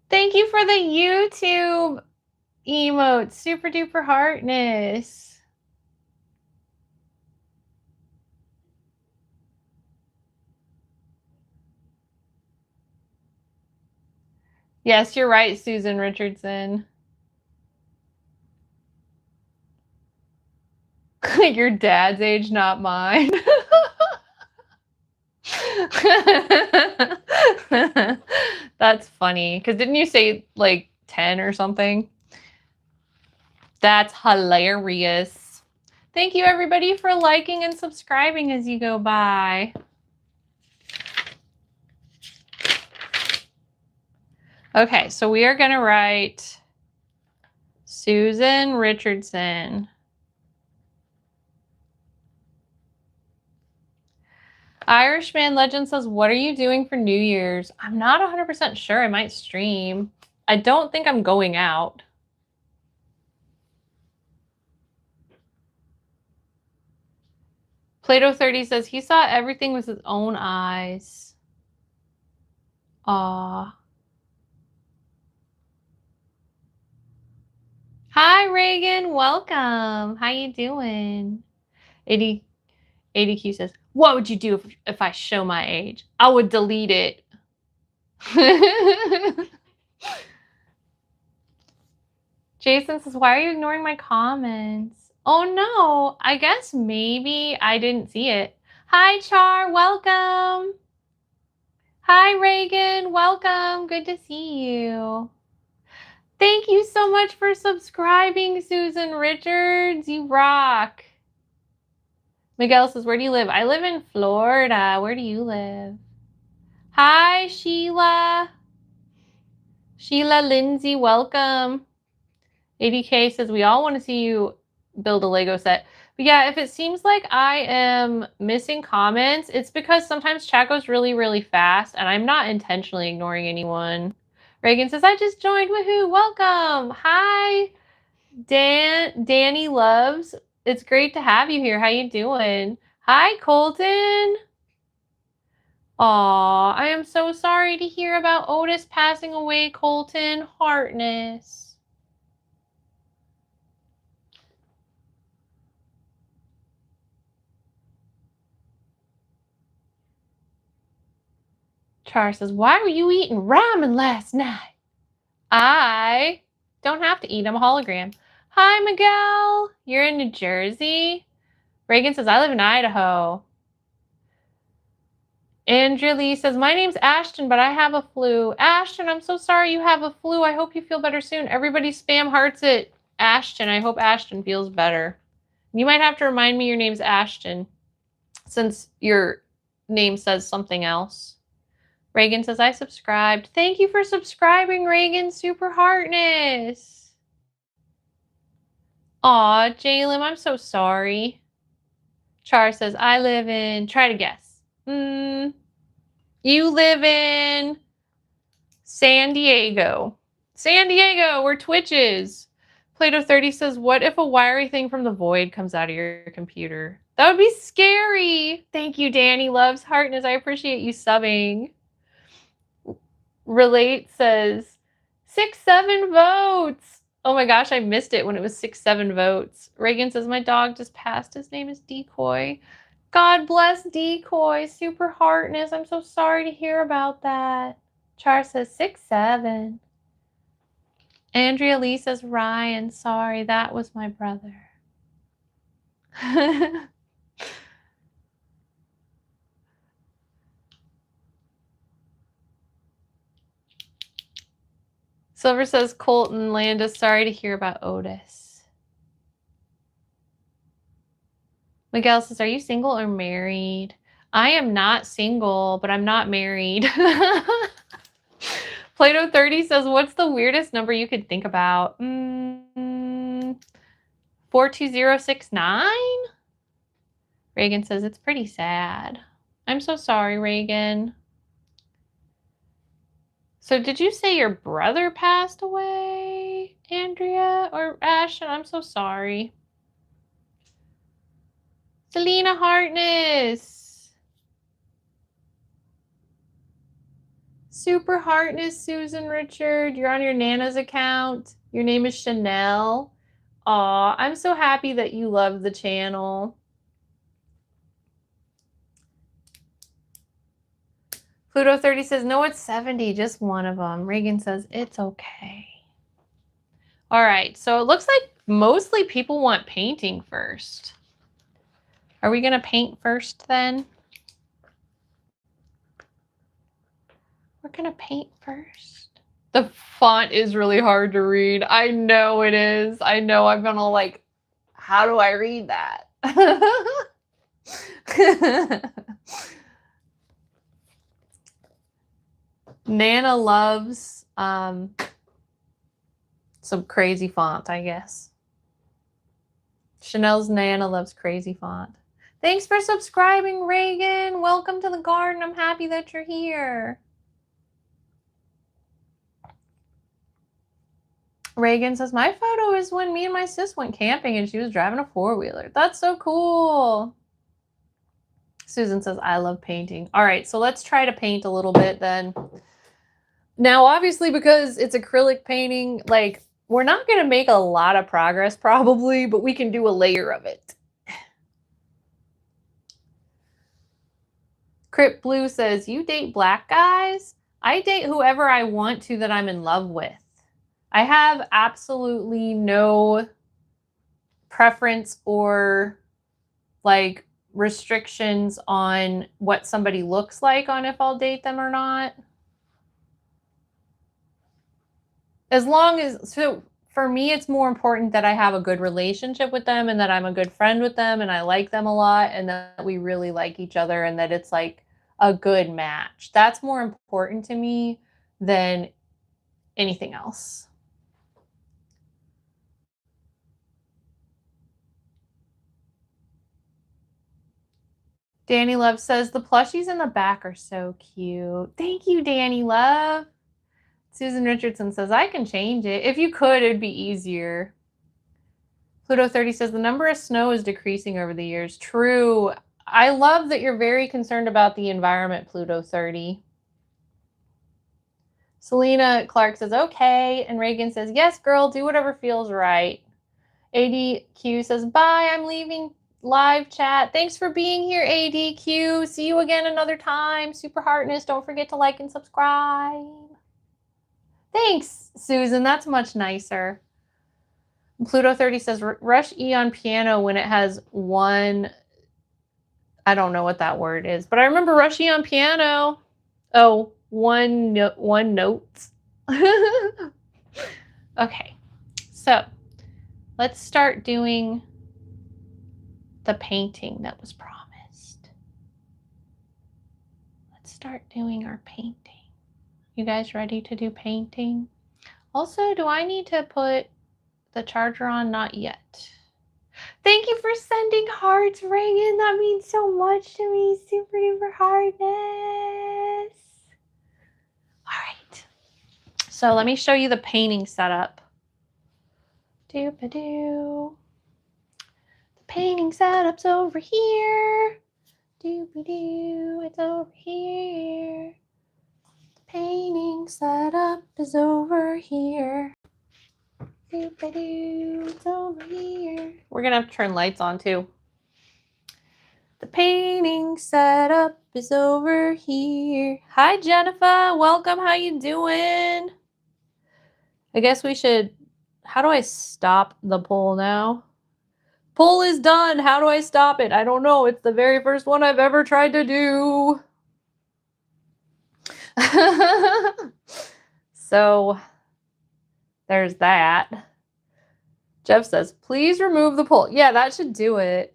Thank you for the YouTube emote. Super duper heartness. Yes, you're right, Susan Richardson. Your dad's age, not mine. That's funny. Because didn't you say like 10 or something? That's hilarious. Thank you, everybody, for liking and subscribing as you go by. Okay, so we are going to write Susan Richardson. Irishman Legend says, what are you doing for New Year's? I'm not 100% sure. I might stream. I don't think I'm going out. Plato 30 says, he saw everything with his own eyes. Aw. Hi, Reagan. Welcome. How you doing? 80Q says, what would you do if I show my age? I would delete it. Jason says, why are you ignoring my comments? Oh no, I guess maybe I didn't see it. Hi, Char. Welcome. Hi, Reagan. Welcome. Good to see you. Thank you so much for subscribing, Susan Richards. You rock. Miguel says, where do you live? I live in Florida. Where do you live? Hi, Sheila. Sheila Lindsay, welcome. 80K says, we all want to see you build a Lego set. But yeah, if it seems like I am missing comments, it's because sometimes chat goes really, really fast, and I'm not intentionally ignoring anyone. Reagan says, I just joined. Woohoo! Welcome. Hi, Danny Loves. It's great to have you here. How you doing? Hi, Colton. Aw, I am so sorry to hear about Otis passing away, Colton. Heartness. Char says, why were you eating ramen last night? I don't have to eat. I'm a hologram. Hi, Miguel. You're in New Jersey? Reagan says, I live in Idaho. Andrea Lee says, my name's Ashton, but I have a flu. Ashton, I'm so sorry you have a flu. I hope you feel better soon. Everybody spam hearts at Ashton. I hope Ashton feels better. You might have to remind me your name's Ashton, since your name says something else. Reagan says, I subscribed. Thank you for subscribing, Reagan. Super heartness. Aw, Jalen, I'm so sorry. Char says, I live in, try to guess. You live in San Diego. San Diego, where Twitch is. Plato 30 says, what if a wiry thing from the void comes out of your computer? That would be scary. Thank you, Danny Loves Heartness. I appreciate you subbing. Relate says 6-7 votes. Oh my gosh, I missed it when it was 6-7 votes. Reagan says, my dog just passed. His name is Decoy. God bless Decoy. Super heartness. I'm so sorry to hear about that. Char says 6-7. Andrea Lee says, Ryan, sorry, that was my brother. Silver says, Colton, Landis, sorry to hear about Otis. Miguel says, are you single or married? I am not single, but I'm not married. Plato 30 says, what's the weirdest number you could think about? 42069? Reagan says, it's pretty sad. I'm so sorry, Reagan. So did you say your brother passed away, Andrea or Ashton? I'm so sorry. Selena Hartness. Super Hartness, Susan Richard. You're on your Nana's account. Your name is Chanel. Aw, I'm so happy that you love the channel. Pluto 30 says, no, it's 70, just one of them. Reagan says, it's okay. All right, so it looks like mostly people want painting first. Are we going to paint first then? We're going to paint first. The font is really hard to read. I know it is. I know I've been all like, how do I read that? Nana loves some crazy font, I guess. Chanel's Nana loves crazy font. Thanks for subscribing, Reagan. Welcome to the garden. I'm happy that you're here. Reagan says, my photo is when me and my sis went camping and she was driving a four-wheeler. That's so cool. Susan says, I love painting. All right, so let's try to paint a little bit then. Now, obviously, because it's acrylic painting, like, we're not going to make a lot of progress probably, but we can do a layer of it. Crypt Blue says, you date black guys? I date whoever I want to that I'm in love with. I have absolutely no preference or like restrictions on what somebody looks like on if I'll date them or not. As long as, so for me, it's more important that I have a good relationship with them and that I'm a good friend with them and I like them a lot and that we really like each other and that it's like a good match. That's more important to me than anything else. Danny Love says, the plushies in the back are so cute. Thank you, Danny Love. Susan Richardson says, I can change it. If you could, it'd be easier. Pluto 30 says, the number of snow is decreasing over the years. True. I love that you're very concerned about the environment, Pluto 30. Selena Clark says, okay. And Reagan says, yes, girl, do whatever feels right. ADQ says, bye, I'm leaving live chat. Thanks for being here, ADQ. See you again another time. Super Heartness. Don't forget to like and subscribe. Thanks, Susan. That's much nicer. Pluto 30 says, rush E on piano when it has one. I don't know what that word is, but I remember rush E on piano. Oh, one notes. Okay, so let's start doing the painting that was promised. Let's start doing our painting. You guys ready to do painting? Also, do I need to put the charger on? Not yet. Thank you for sending hearts, Reagan. That means so much to me. Super duper hardness. All right. So let me show you the painting setup. Doop-a-doo. The painting setup's over here. Doop-a-doo. It's over here. The painting setup is over here. Doop-a-doo. It's over here. We're gonna have to turn lights on too. The painting setup is over here. Hi, Jennifer. Welcome. How you doing? I guess we should... How do I stop the poll now? Poll is done. How do I stop it? I don't know. It's the very first one I've ever tried to do. So, There's that. Jeff says, please remove the poll. Yeah, that should do it.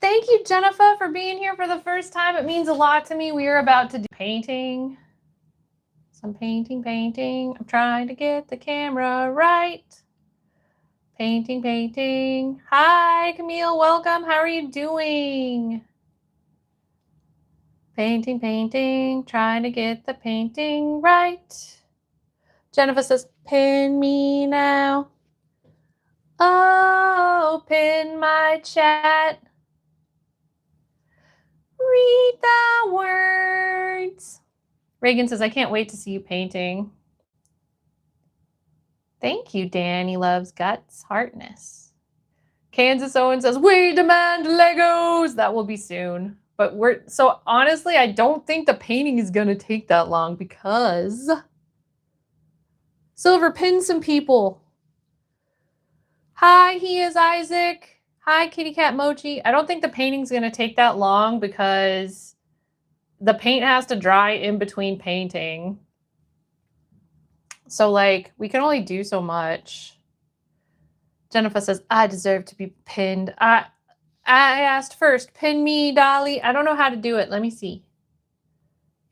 Thank you, Jennifer, for being here for the first time. It means a lot to me. We are about to do painting. Some painting. I'm trying to get the camera right. Painting. Hi, Camille. Welcome. How are you doing? Painting. Trying to get the painting right. Jennifer says, pin me now. Open my chat. Read the words. Reagan says, I can't wait to see you painting. Thank you, Danny loves guts, heartness. Kansas Owen says, we demand Legos. That will be soon. But so honestly, I don't think the painting is going to take that long because Silver pinned some people. Hi, he is Isaac. Hi, Kitty Cat Mochi. I don't think the painting's going to take that long because the paint has to dry in between painting. So, like, we can only do so much. Jennifer says, I deserve to be pinned. I asked first, pin me, Dahlia. I don't know how to do it. Let me see.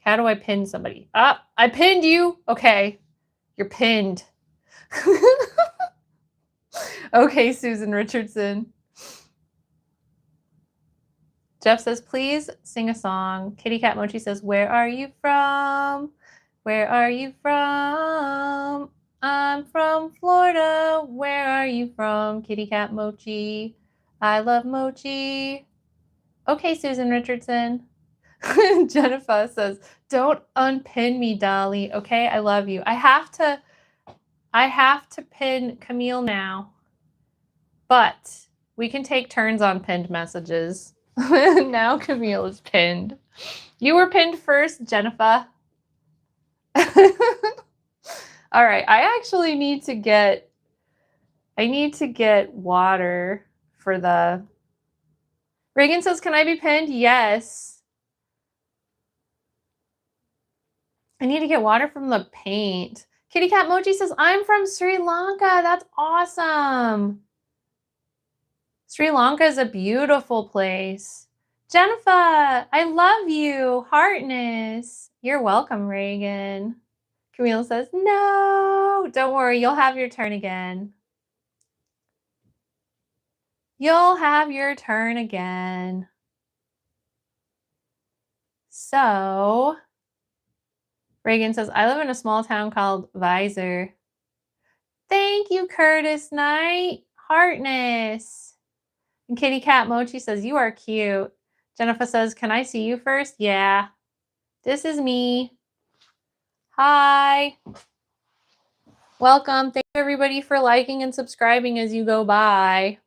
How do I pin somebody? I pinned you. Okay. You're pinned. Okay, Susan Richardson. Jeff says, please sing a song. Kitty Cat Mochi says, where are you from? Where are you from? I'm from Florida. Where are you from? Kitty Cat Mochi. I love mochi. Okay, Susan Richardson. Jennifer says, don't unpin me, Dolly. Okay, I love you. I have to pin Camille now. But we can take turns on pinned messages. Now Camille is pinned. You were pinned first, Jennifer. All right, I actually need to get water for the... Reagan says, can I be pinned? Yes. I need to get water from the paint. Kitty Cat Mochi says, I'm from Sri Lanka. That's awesome. Sri Lanka is a beautiful place. Jennifer, I love you. Heartness. You're welcome, Reagan. Camille says, no, don't worry. You'll have your turn again. You'll have your turn again. So, Reagan says, I live in a small town called Visor. Thank you, Curtis Knight. Heartness. And Kitty Cat Mochi says, you are cute. Jennifer says, can I see you first? Yeah. This is me. Hi. Welcome. Thank you, everybody, for liking and subscribing as you go by.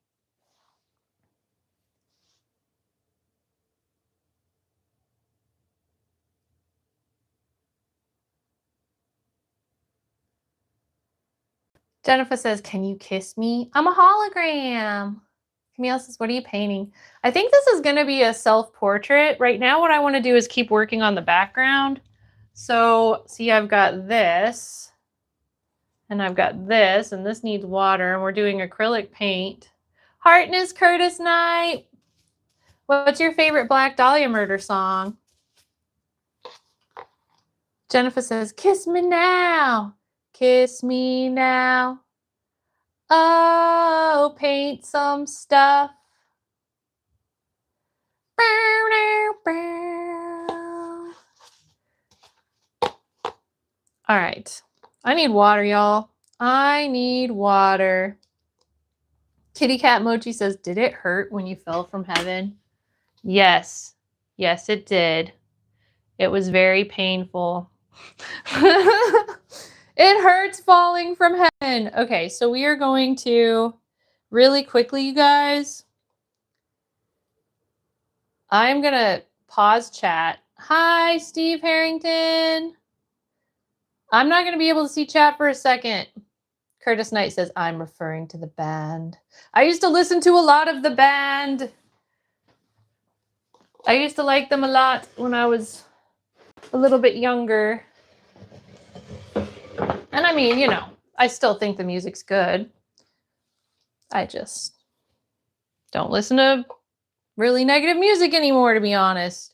Jennifer says, can you kiss me? I'm a hologram. Camille says, what are you painting? I think this is going to be a self-portrait. Right now, what I want to do is keep working on the background. So, see, I've got this, and I've got this, and this needs water, and we're doing acrylic paint. Heartness, Curtis Knight. What's your favorite Black Dahlia murder song? Jennifer says, kiss me now. Kiss me now. Oh, paint some stuff. All right. I need water, y'all. I need water. Kitty Cat Mochi says, did it hurt when you fell from heaven? Yes. Yes, it did. It was very painful. It hurts falling from heaven. Okay, so we are going to really quickly, you guys. I'm going to pause chat. Hi, Steve Harrington. I'm not going to be able to see chat for a second. Curtis Knight says, I'm referring to the band. I used to listen to a lot of the band. I used to like them a lot when I was a little bit younger. And I mean, you know, I still think the music's good. I just don't listen to really negative music anymore, to be honest.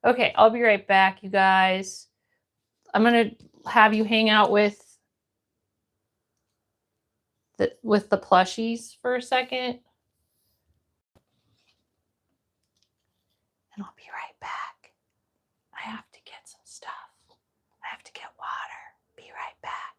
Okay, I'll be right back, you guys. I'm gonna have you hang out with the plushies for a second. And I'll be right back. I have to get some stuff. I have to get water. Be right back.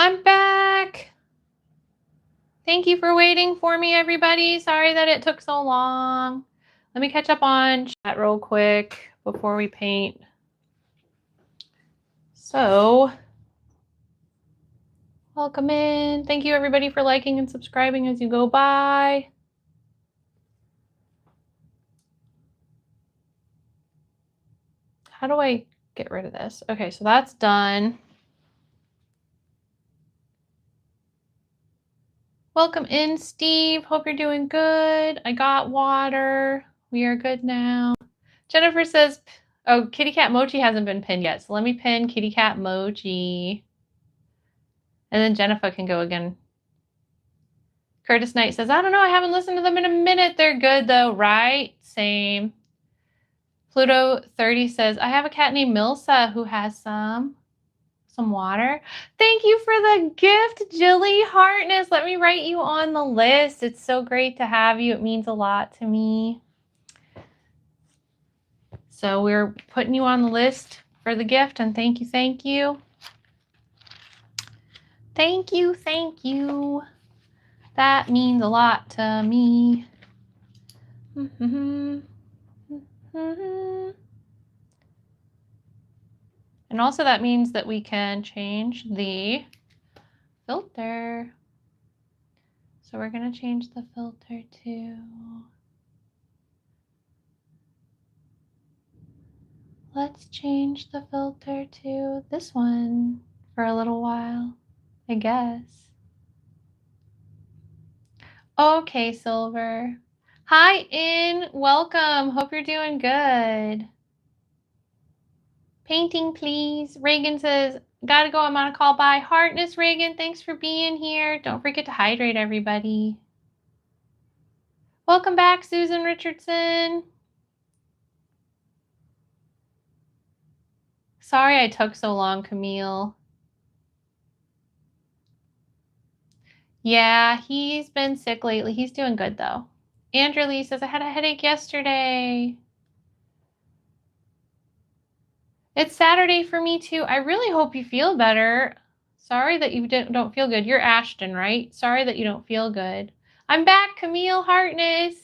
I'm back. Thank you for waiting for me, everybody. Sorry that it took so long. Let me catch up on chat real quick before we paint. So, welcome in. Thank you, everybody, for liking and subscribing as you go by. How do I get rid of this? Okay, so that's done. Welcome in, Steve. Hope you're doing good. I got water. We are good now. Jennifer says, oh, Kitty Cat Mochi hasn't been pinned yet. So let me pin Kitty Cat Mochi. And then Jennifer can go again. Curtis Knight says, I don't know. I haven't listened to them in a minute. They're good, though, right? Same. Pluto 30 says, I have a cat named Milsa who has some water. Thank you for the gift, Jilly Hartness. Let me write you on the list. It's so great to have you. It means a lot to me. So we're putting you on the list for the gift, and thank you, thank you. Thank you, thank you. That means a lot to me. And also that means that we can change the filter. So we're going to change the filter to, let's change the filter to this one for a little while, I guess. Okay, Silver. Hi, In. Welcome. Hope you're doing good. Painting, please. Reagan says, gotta go. I'm on a call. Bye. Hartness, Reagan. Thanks for being here. Don't forget to hydrate, everybody. Welcome back, Susan Richardson. Sorry I took so long, Camille. Yeah, he's been sick lately. He's doing good, though. Andrew Lee says, I had a headache yesterday. It's Saturday for me, too. I really hope you feel better. Sorry that you don't feel good. You're Ashton, right? Sorry that you don't feel good. I'm back, Camille Hartness.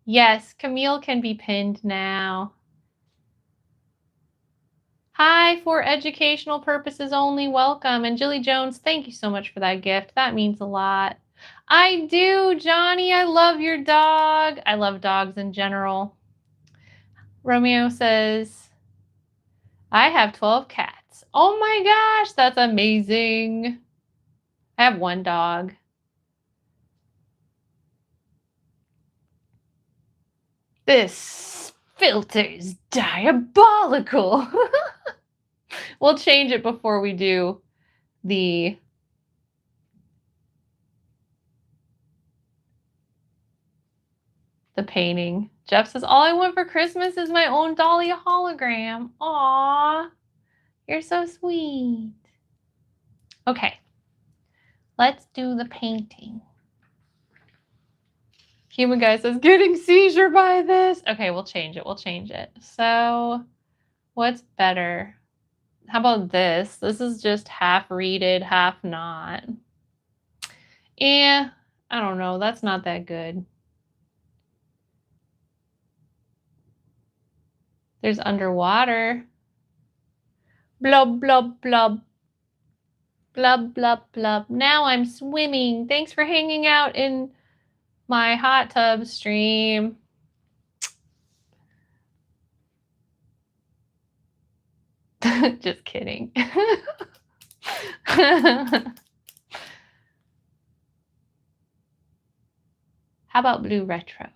Yes, Camille can be pinned now. Hi, for educational purposes only, welcome. And Jilly Jones, thank you so much for that gift. That means a lot. I do, Johnny. I love your dog. I love dogs in general. Romeo says, I have 12 cats. Oh my gosh, that's amazing. I have one dog. This filter is diabolical. We'll change it before we do the painting. Jeff says, all I want for Christmas is my own Dahlia hologram. Aw, you're so sweet. Okay, let's do the painting. Human Guy says, getting seizure by this. Okay, we'll change it. We'll change it. So what's better? How about this? This is just half reeded, half not. I don't know. That's not that good. There's underwater. Blub, blub, blub. Blub, blub, blub. Now I'm swimming. Thanks for hanging out in my hot tub stream. Just kidding. How about blue retro?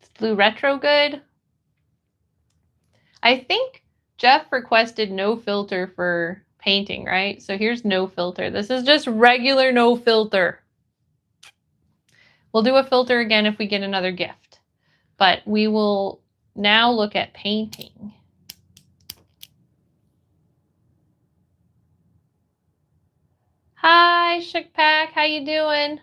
Is blue retro good? I think Jeff requested no filter for painting, right? So here's no filter. This is just regular no filter. We'll do a filter again if we get another gift. But we will now look at painting. Hi, Shook Pack. How you doing?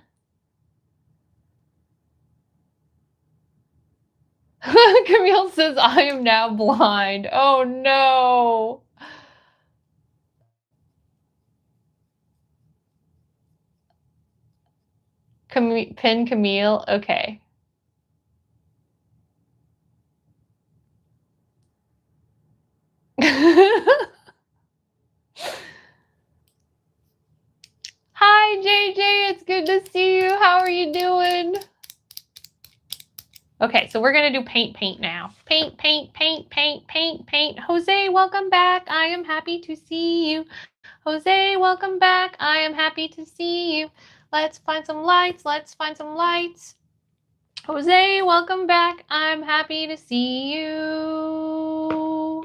Camille says, I am now blind. Oh, no. Pin Camille? Okay. Hi, JJ. It's good to see you. How are you doing? Okay, so we're going to do paint now. Paint. Jose, welcome back. I am happy to see you. Jose, welcome back. I am happy to see you. Let's find some lights. Jose, welcome back. I'm happy to see you.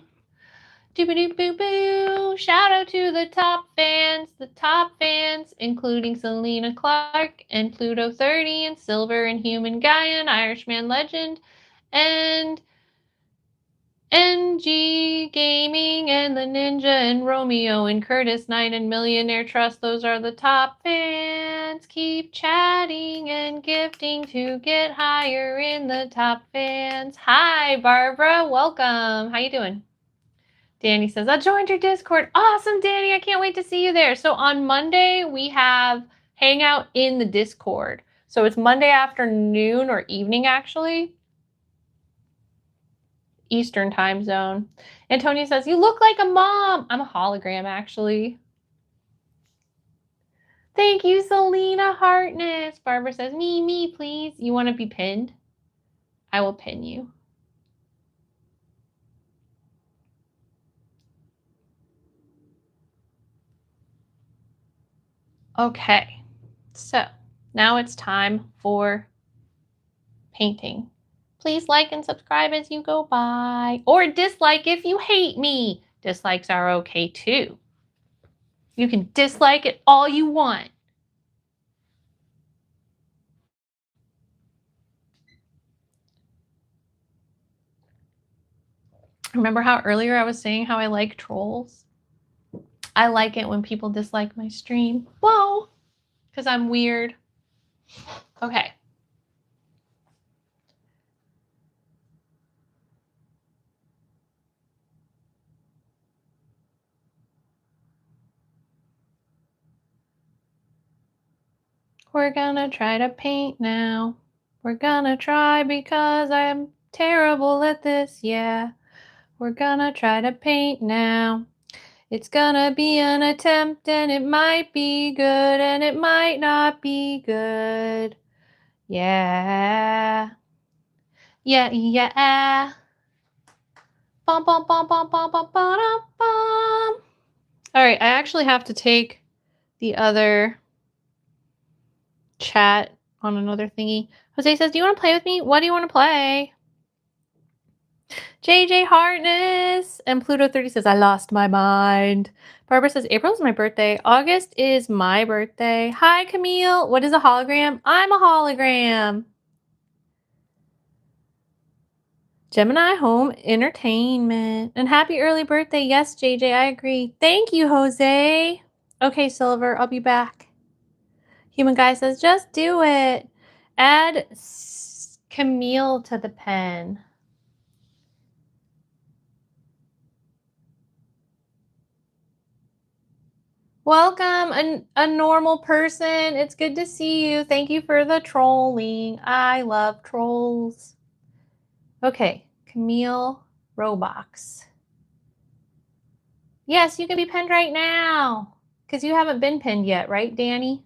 Doobie-doo-boo-boo. Shout out to the top fans, including Selena Clark and Pluto 30 and Silver and Human Guyan, Irishman Legend, and NG Gaming and the Ninja and Romeo and Curtis Knight and Millionaire Trust. Those are the top fans. Keep chatting and gifting to get higher in the top fans. Hi, Barbara. Welcome. How you doing? Danny says, I joined your Discord. Awesome, Danny. I can't wait to see you there. So on Monday, we have Hangout in the Discord. So it's Monday afternoon or evening, actually. Eastern time zone. And Tony says, you look like a mom. I'm a hologram, actually. Thank you, Selena Hartness. Barbara says, me, please. You want to be pinned? I will pin you. Okay, so now it's time for painting. Please like and subscribe as you go by, or dislike if you hate me. Dislikes are okay too. You can dislike it all you want. Remember how earlier I was saying how I like trolls? I like it when people dislike my stream. Whoa, because I'm weird. Okay. We're gonna try to paint now. We're gonna try because I'm terrible at this, yeah. We're gonna try to paint now. It's gonna be an attempt and it might be good and it might not be good. Yeah. Yeah. Bum, bum, bum, bum, bum, bum, bum, bum. All right, I actually have to take the other chat on another thingy. Jose says, do you want to play with me? What do you want to play? JJ Hartness and Pluto 30 says, I lost my mind. Barbara says, April's my birthday. August is my birthday. Hi, Camille. What is a hologram? I'm a hologram. Gemini Home Entertainment. And happy early birthday. Yes, JJ, I agree. Thank you, Jose. Okay, Silver, I'll be back. Human Guy says, just do it. Add Camille to the pen. Welcome, a normal person. It's good to see you. Thank you for the trolling. I love trolls. Okay, Camille Roblox. Yes, you can be pinned right now because you haven't been pinned yet, right, Danny?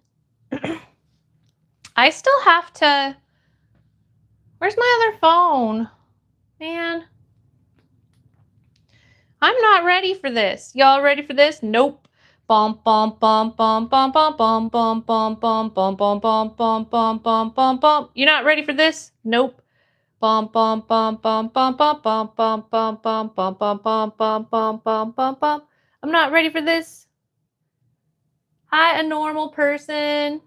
I still have to... Where's my other phone? Man. I'm not ready for this. Y'all ready for this? Nope. Bum bum bum bum bum bum bum bum bum bum bum bum bum bum bum bum bum bum. You not ready for this? Nope. Bum bum bum bum bum bum bum bum bum bum bum bum bum bum bum bum bum bum. I'm not ready for this. Hi, a normal person.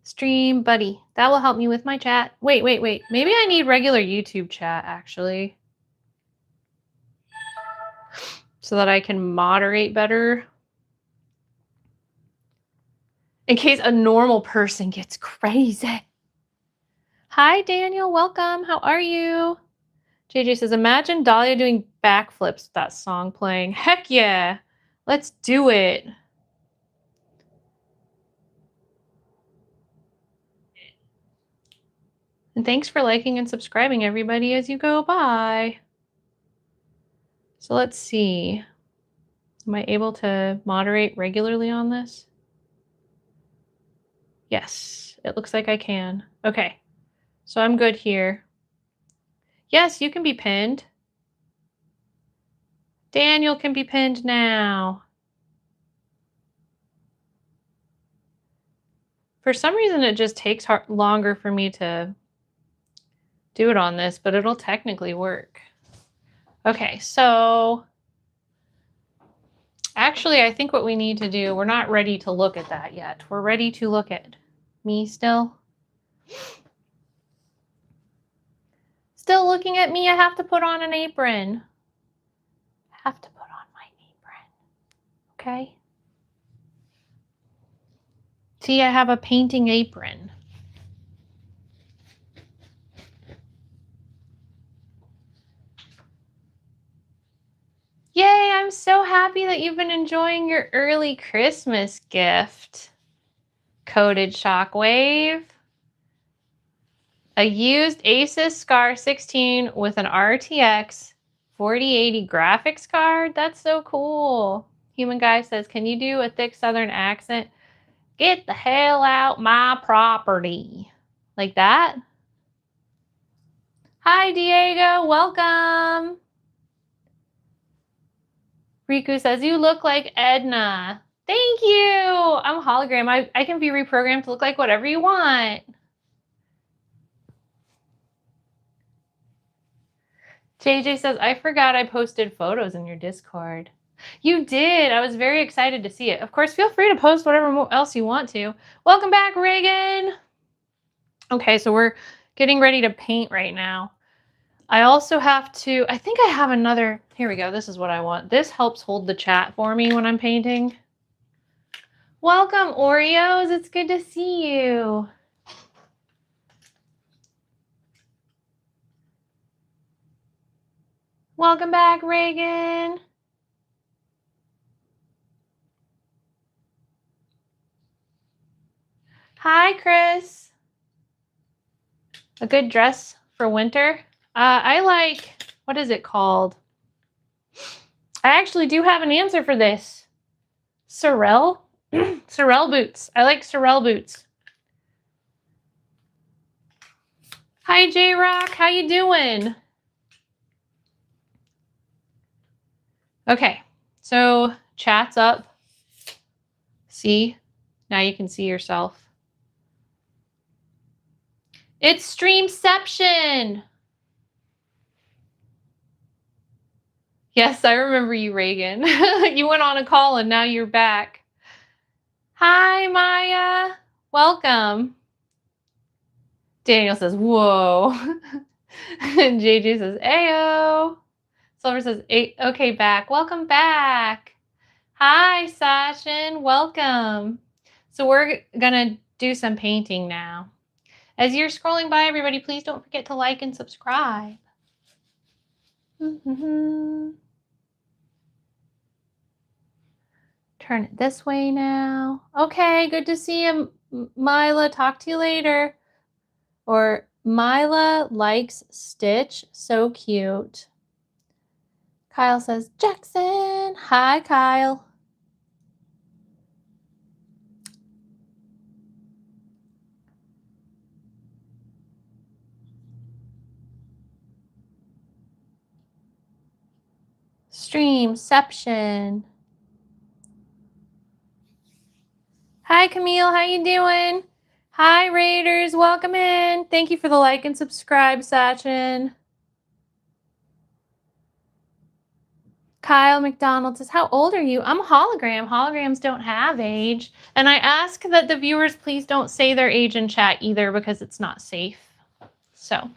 Stream buddy. That will help me with my chat. Wait. Maybe I need regular YouTube chat, actually. So that I can moderate better. In case a normal person gets crazy. Hi, Daniel. Welcome. How are you? JJ says, imagine Dahlia doing backflips with that song playing. Heck yeah. Let's do it. And thanks for liking and subscribing, everybody, as you go by. So let's see. Am I able to moderate regularly on this? Yes, it looks like I can. Okay, so I'm good here. Yes, you can be pinned. Daniel can be pinned now. For some reason, it just takes longer for me to do it on this, but it'll technically work. Okay, so actually, I think what we need to do, we're not ready to look at that yet. We're ready to look at me still. Still looking at me, I have to put on an apron. I have to put on my apron, okay? See, I have a painting apron. Yay, I'm so happy that you've been enjoying your early Christmas gift. Coated Shockwave. A used Asus SCAR 16 with an RTX 4080 graphics card. That's so cool. Human Guy says, can you do a thick Southern accent? Get the hell out my property. Like that? Hi, Diego. Welcome. Riku says, you look like Edna. Thank you. I'm a hologram. I can be reprogrammed to look like whatever you want. JJ says, I forgot I posted photos in your Discord. You did. I was very excited to see it. Of course, feel free to post whatever else you want to. Welcome back, Reagan. Okay, so we're getting ready to paint right now. I also have to, I think I have another, here we go. This is what I want. This helps hold the chat for me when I'm painting. Welcome, Oreos. It's good to see you. Welcome back, Reagan. Hi, Chris. A good dress for winter? I like, what is it called? I actually do have an answer for this. Sorel? Sorel boots. I like Sorel boots. Hi, J-Rock. How you doing? Okay, so chat's up. See? Now you can see yourself. It's Streamception! Yes, I remember you, Reagan. You went on a call and now you're back. Hi, Maya. Welcome. Daniel says, whoa. And JJ says, ayo. Silver says, okay, back. Welcome back. Hi, Sachin. Welcome. So we're going to do some painting now. As you're scrolling by, everybody, please don't forget to like and subscribe. Turn it this way now. Okay, good to see you, Mila. Talk to you later. Or Mila likes Stitch. So cute. Kyle says, Jackson. Hi, Kyle. Streamception. Hi, Camille. How you doing? Hi, Raiders. Welcome in. Thank you for the like and subscribe, Sachin. Kyle McDonald says, how old are you? I'm a hologram. Holograms don't have age. And I ask that the viewers please don't say their age in chat either because it's not safe. So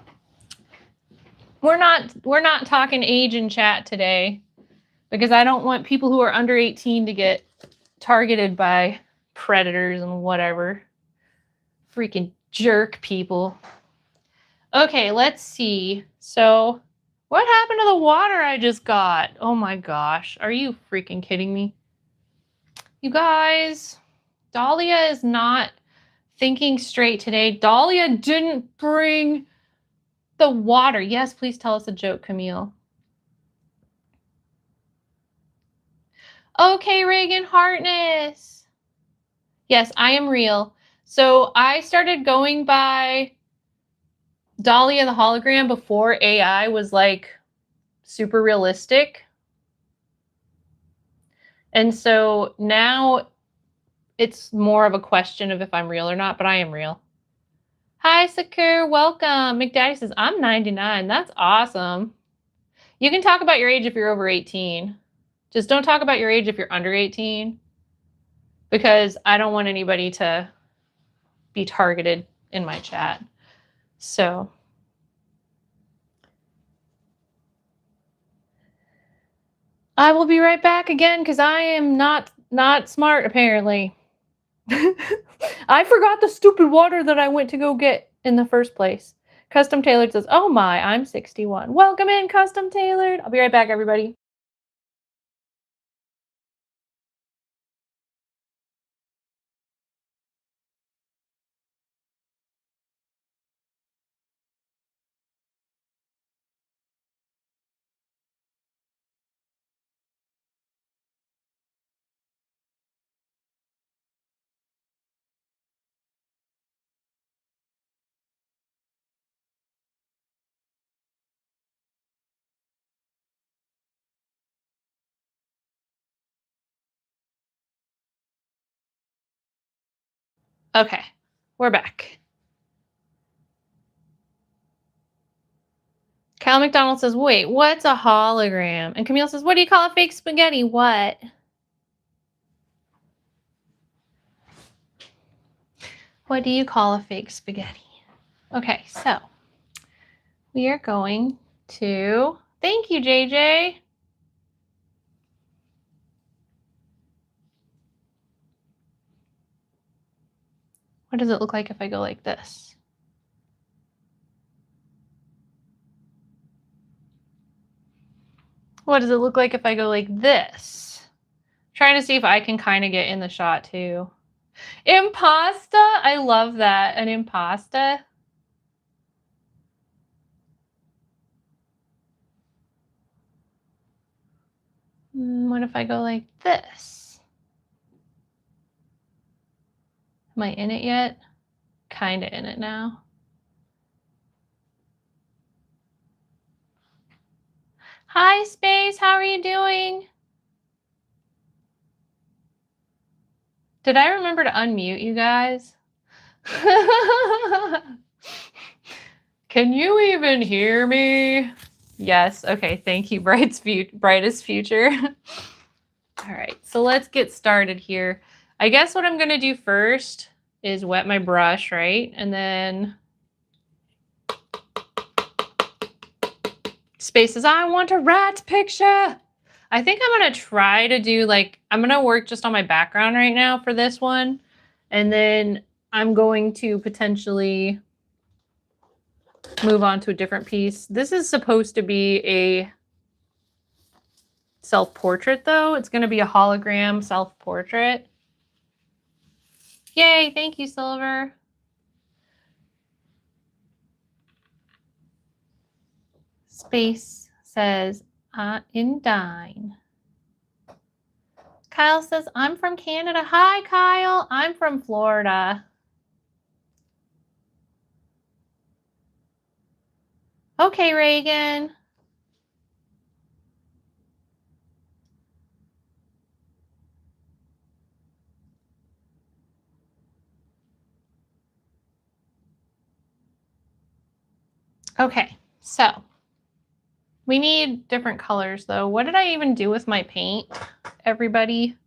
we're not talking age in chat today because I don't want people who are under 18 to get targeted by predators and whatever. Freaking jerk people. Okay, let's see. So What happened to the water I just got? Oh my gosh. Are you freaking kidding me? You guys, Dahlia is not thinking straight today. Dahlia didn't bring the water. Yes, please tell us a joke, Camille. Okay, Reagan Hartness. Yes, I am real. So I started going by Dahlia the hologram before AI was like super realistic. And so now it's more of a question of if I'm real or not, but I am real. Hi, Sakur. Welcome. McDaddy says, I'm 99. That's awesome. You can talk about your age if you're over 18. Just don't talk about your age if you're under 18, because I don't want anybody to be targeted in my chat. So I will be right back again because I am not smart, apparently. I forgot the stupid water that I went to go get in the first place. Custom Tailored says, oh my, I'm 61. Welcome in, Custom Tailored. I'll be right back, everybody. Okay, we're back. Kyle McDonald says, wait, what's a hologram? And Camille says, what do you call a fake spaghetti? What? What do you call a fake spaghetti? Okay, so we are going to, thank you, JJ. What does it look like if I go like this? What does it look like if I go like this? I'm trying to see if I can kind of get in the shot too. Impasta? I love that. An impasta. What if I go like this? Am I in it yet? Kind of in it now. Hi, Space. How are you doing? Did I remember to unmute you guys? Can you even hear me? Yes. Okay. Thank you, brightest future. All right. So let's get started here. I guess what I'm going to do first is wet my brush, right? And then Space says, I want a rat picture. I think I'm going to try to do like, I'm going to work just on my background right now for this one. And then I'm going to potentially move on to a different piece. This is supposed to be a self-portrait though. It's going to be a hologram self-portrait. Yay, thank you, Silver. Space says, in dine. Kyle says, I'm from Canada. Hi, Kyle. I'm from Florida. Okay, Reagan. Okay, so we need different colors though. What did I even do with my paint, everybody?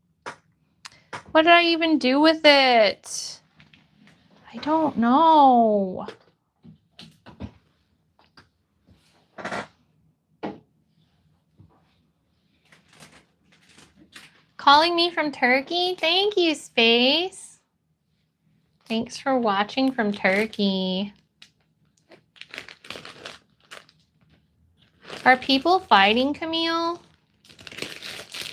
What did I even do with it? I don't know. Calling me from Turkey? Thank you, Space. Thanks for watching from Turkey. Are people fighting, Camille?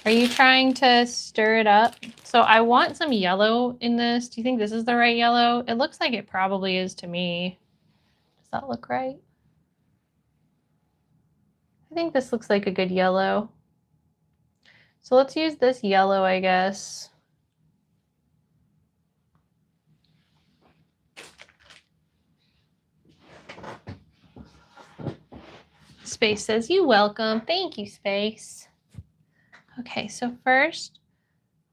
Are you trying to stir it up? So I want some yellow in this. Do you think this is the right yellow? It looks like it probably is to me. Does that look right? I think this looks like a good yellow. So let's use this yellow, I guess. Space says, "You welcome." Thank you, Space. Okay, so first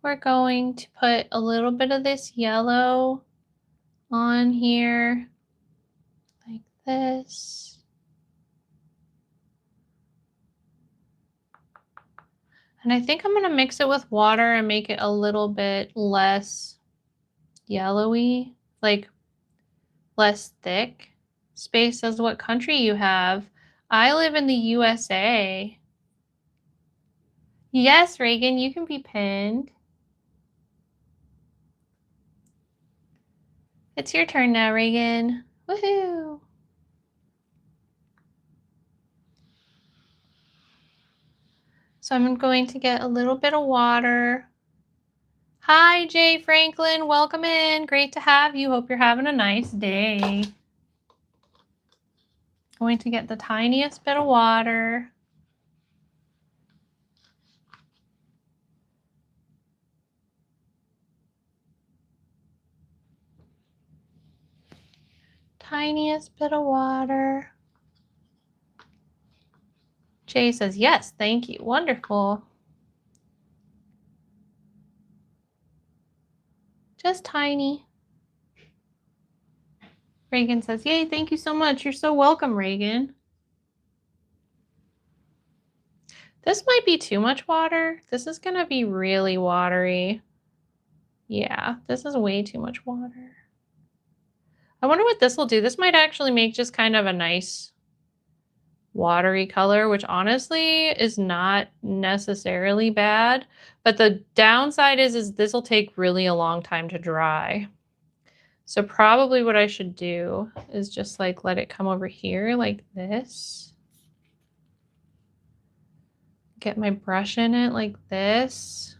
we're going to put a little bit of this yellow on here, like this. And I think I'm going to mix it with water and make it a little bit less yellowy, like less thick. Space says, "What country you have?" I live in the USA. Yes, Reagan, you can be pinned. It's your turn now, Reagan. Woohoo! So I'm going to get a little bit of water. Hi, Jay Franklin. Welcome in. Great to have you. Hope you're having a nice day. Going to get the tiniest bit of water. Tiniest bit of water. Jay says, "Yes, thank you." Wonderful. Just tiny. Reagan says, "Yay, thank you so much. You're so welcome, Reagan." This might be too much water. This is going to be really watery. Yeah, this is way too much water. I wonder what this will do. This might actually make just kind of a nice watery color, which honestly is not necessarily bad. But the downside is this will take really a long time to dry. So probably what I should do is just like let it come over here like this. Get my brush in it like this.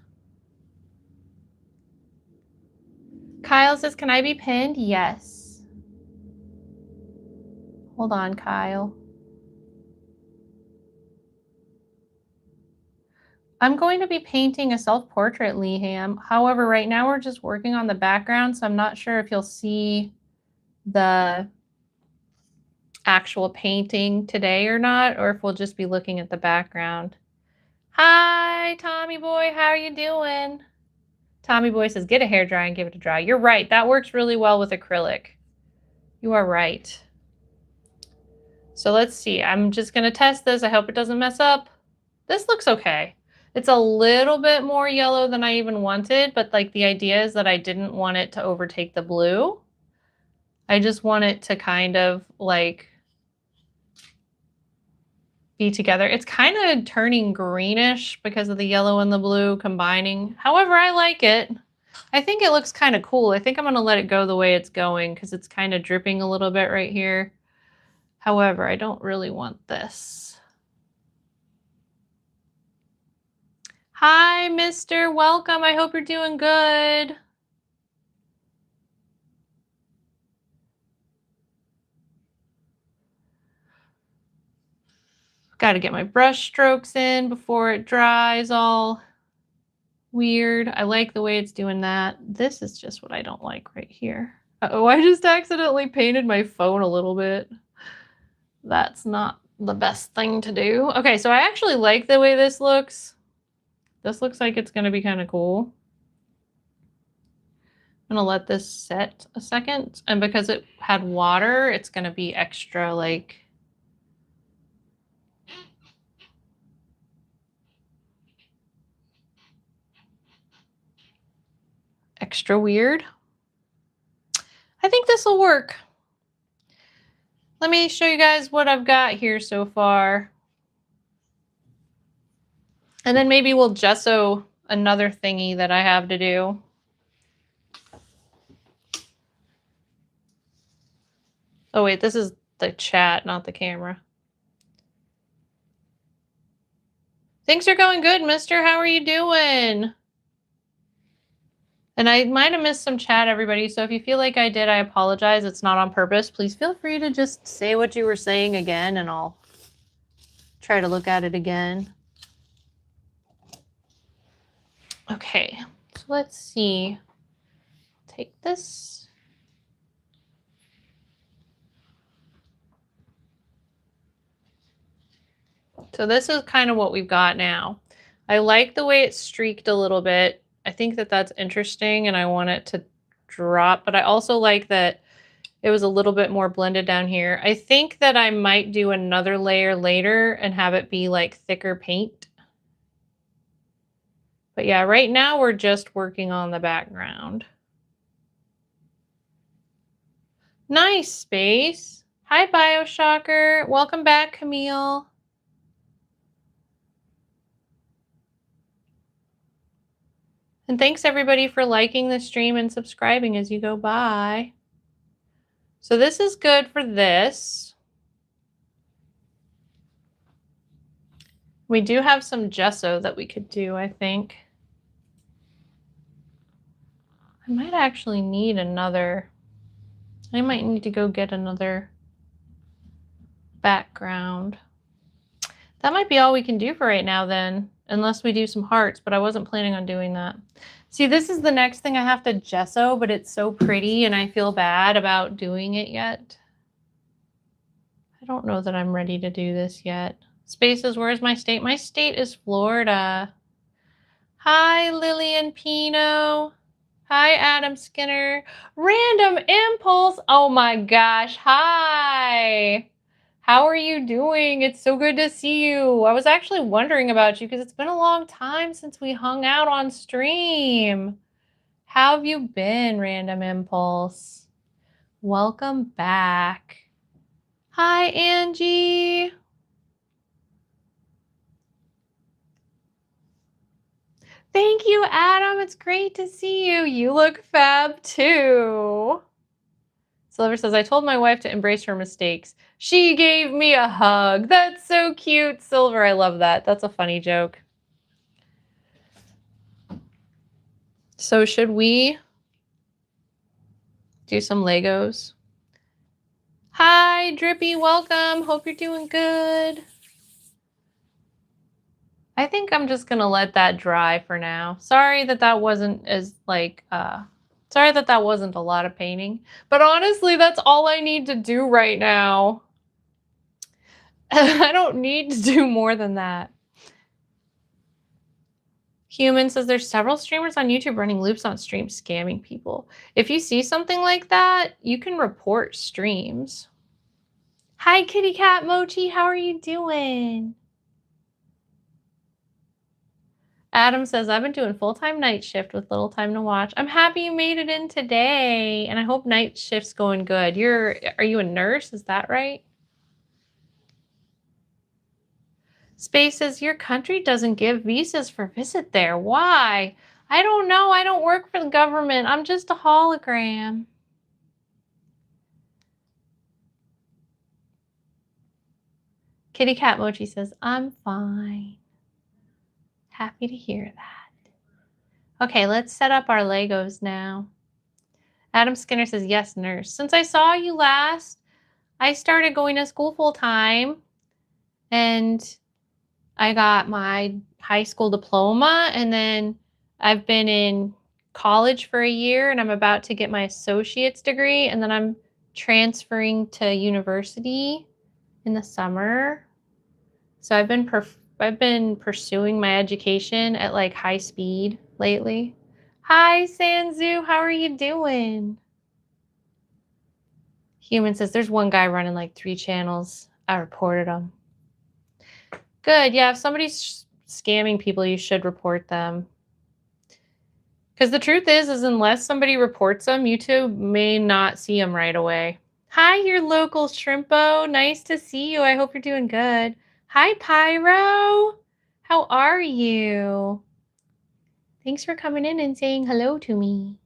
Kyle says, "Can I be pinned?" Yes. Hold on, Kyle. I'm going to be painting a self-portrait, Leham. However, right now we're just working on the background, so I'm not sure if you'll see the actual painting today or not, or if we'll just be looking at the background. Hi, Tommy boy. How are you doing? Tommy boy says, "Get a hairdryer and give it a dry." You're right. That works really well with acrylic. You are right. So let's see. I'm just going to test this. I hope it doesn't mess up. This looks okay. It's a little bit more yellow than I even wanted, but like the idea is that I didn't want it to overtake the blue. I just want it to kind of like be together. It's kind of turning greenish because of the yellow and the blue combining. However, I like it. I think it looks kind of cool. I think I'm going to let it go the way it's going because it's kind of dripping a little bit right here. However, I don't really want this. Hi, Mister. Welcome. I hope you're doing good. Got to get my brush strokes in before it dries all weird. I like the way it's doing that. This is just what I don't like right here. Uh-oh, I just accidentally painted my phone a little bit. That's not the best thing to do. Okay, so I actually like the way this looks. This looks like it's going to be kind of cool. I'm going to let this set a second. And because it had water, it's going to be extra like... extra weird. I think this will work. Let me show you guys what I've got here so far. And then maybe we'll gesso another thingy that I have to do. Oh wait, this is the chat, not the camera. Things are going good, mister. How are you doing? And I might have missed some chat, everybody. So if you feel like I did, I apologize. It's not on purpose. Please feel free to just say what you were saying again, and I'll try to look at it again. Okay, so let's see. Take this. So this is kind of what we've got now. I like the way it's streaked a little bit. I think that that's interesting, and I want it to drop, but I also like that it was a little bit more blended down here. I think that I might do another layer later and have it be like thicker paint. But yeah, right now we're just working on the background. Nice, Space. Hi, Bioshocker. Welcome back, Camille. And thanks everybody for liking the stream and subscribing as you go by. So this is good for this. We do have some gesso that we could do, I think. I might actually need another. I might need to go get another background. That might be all we can do for right now then, unless we do some hearts, but I wasn't planning on doing that. See, this is the next thing I have to gesso, but it's so pretty and I feel bad about doing it yet. I don't know that I'm ready to do this yet. Spaces, where's my state? My state is Florida. Hi, Lillian Pino. Hi, Adam Skinner. Random Impulse. Oh my gosh. Hi. How are you doing? It's so good to see you. I was actually wondering about you because it's been a long time since we hung out on stream. How have you been, Random Impulse? Welcome back. Hi, Angie. Thank you, Adam. It's great to see you. You look fab too. Silver says, I told my wife to embrace her mistakes. She gave me a hug. That's so cute, Silver. I love that. That's a funny joke. So should we do some Legos? Hi, Drippy. Welcome. Hope you're doing good. I think I'm just going to let that dry for now. Sorry that that wasn't as sorry that that wasn't a lot of painting. But honestly, that's all I need to do right now. I don't need to do more than that. Human says there's several streamers on YouTube running loops on stream scamming people. If you see something like that, you can report streams. Hi, Kitty Cat Mochi. How are you doing? Adam says, I've been doing full-time night shift with little time to watch. I'm happy you made it in today, and I hope night shift's going good. Are you a nurse? Is that right? Space says, your country doesn't give visas for visit there. Why? I don't know. I don't work for the government. I'm just a hologram. Kitty Cat Mochi says, I'm fine. Happy to hear that. Okay, let's set up our Legos now. Adam Skinner says, yes, nurse. Since I saw you last, I started going to school full time and I got my high school diploma, and then I've been in college for a year and I'm about to get my associate's degree, and then I'm transferring to university in the summer. So I've been pursuing my education at like high speed lately. Hi, Sanzu. How are you doing? Human says there's one guy running like 3 channels. I reported him. Good. Yeah, if somebody's scamming people, you should report them. Because the truth is unless somebody reports them, YouTube may not see them right away. Hi, your local Shrimpo. Nice to see you. I hope you're doing good. Hi, Pyro. How are you? Thanks for coming in and saying hello to me.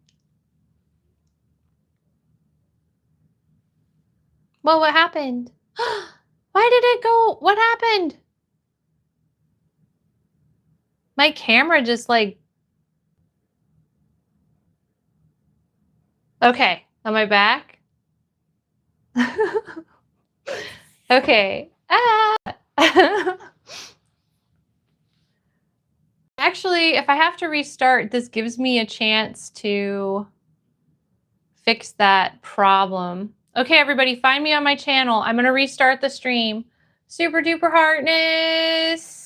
Well, what happened? Why did it go? What happened? My camera just like... Okay, am I back? Okay. Ah! Actually, if I have to restart, this gives me a chance to fix that problem. Okay, everybody, find me on my channel. I'm going to restart the stream. Super duper heartness.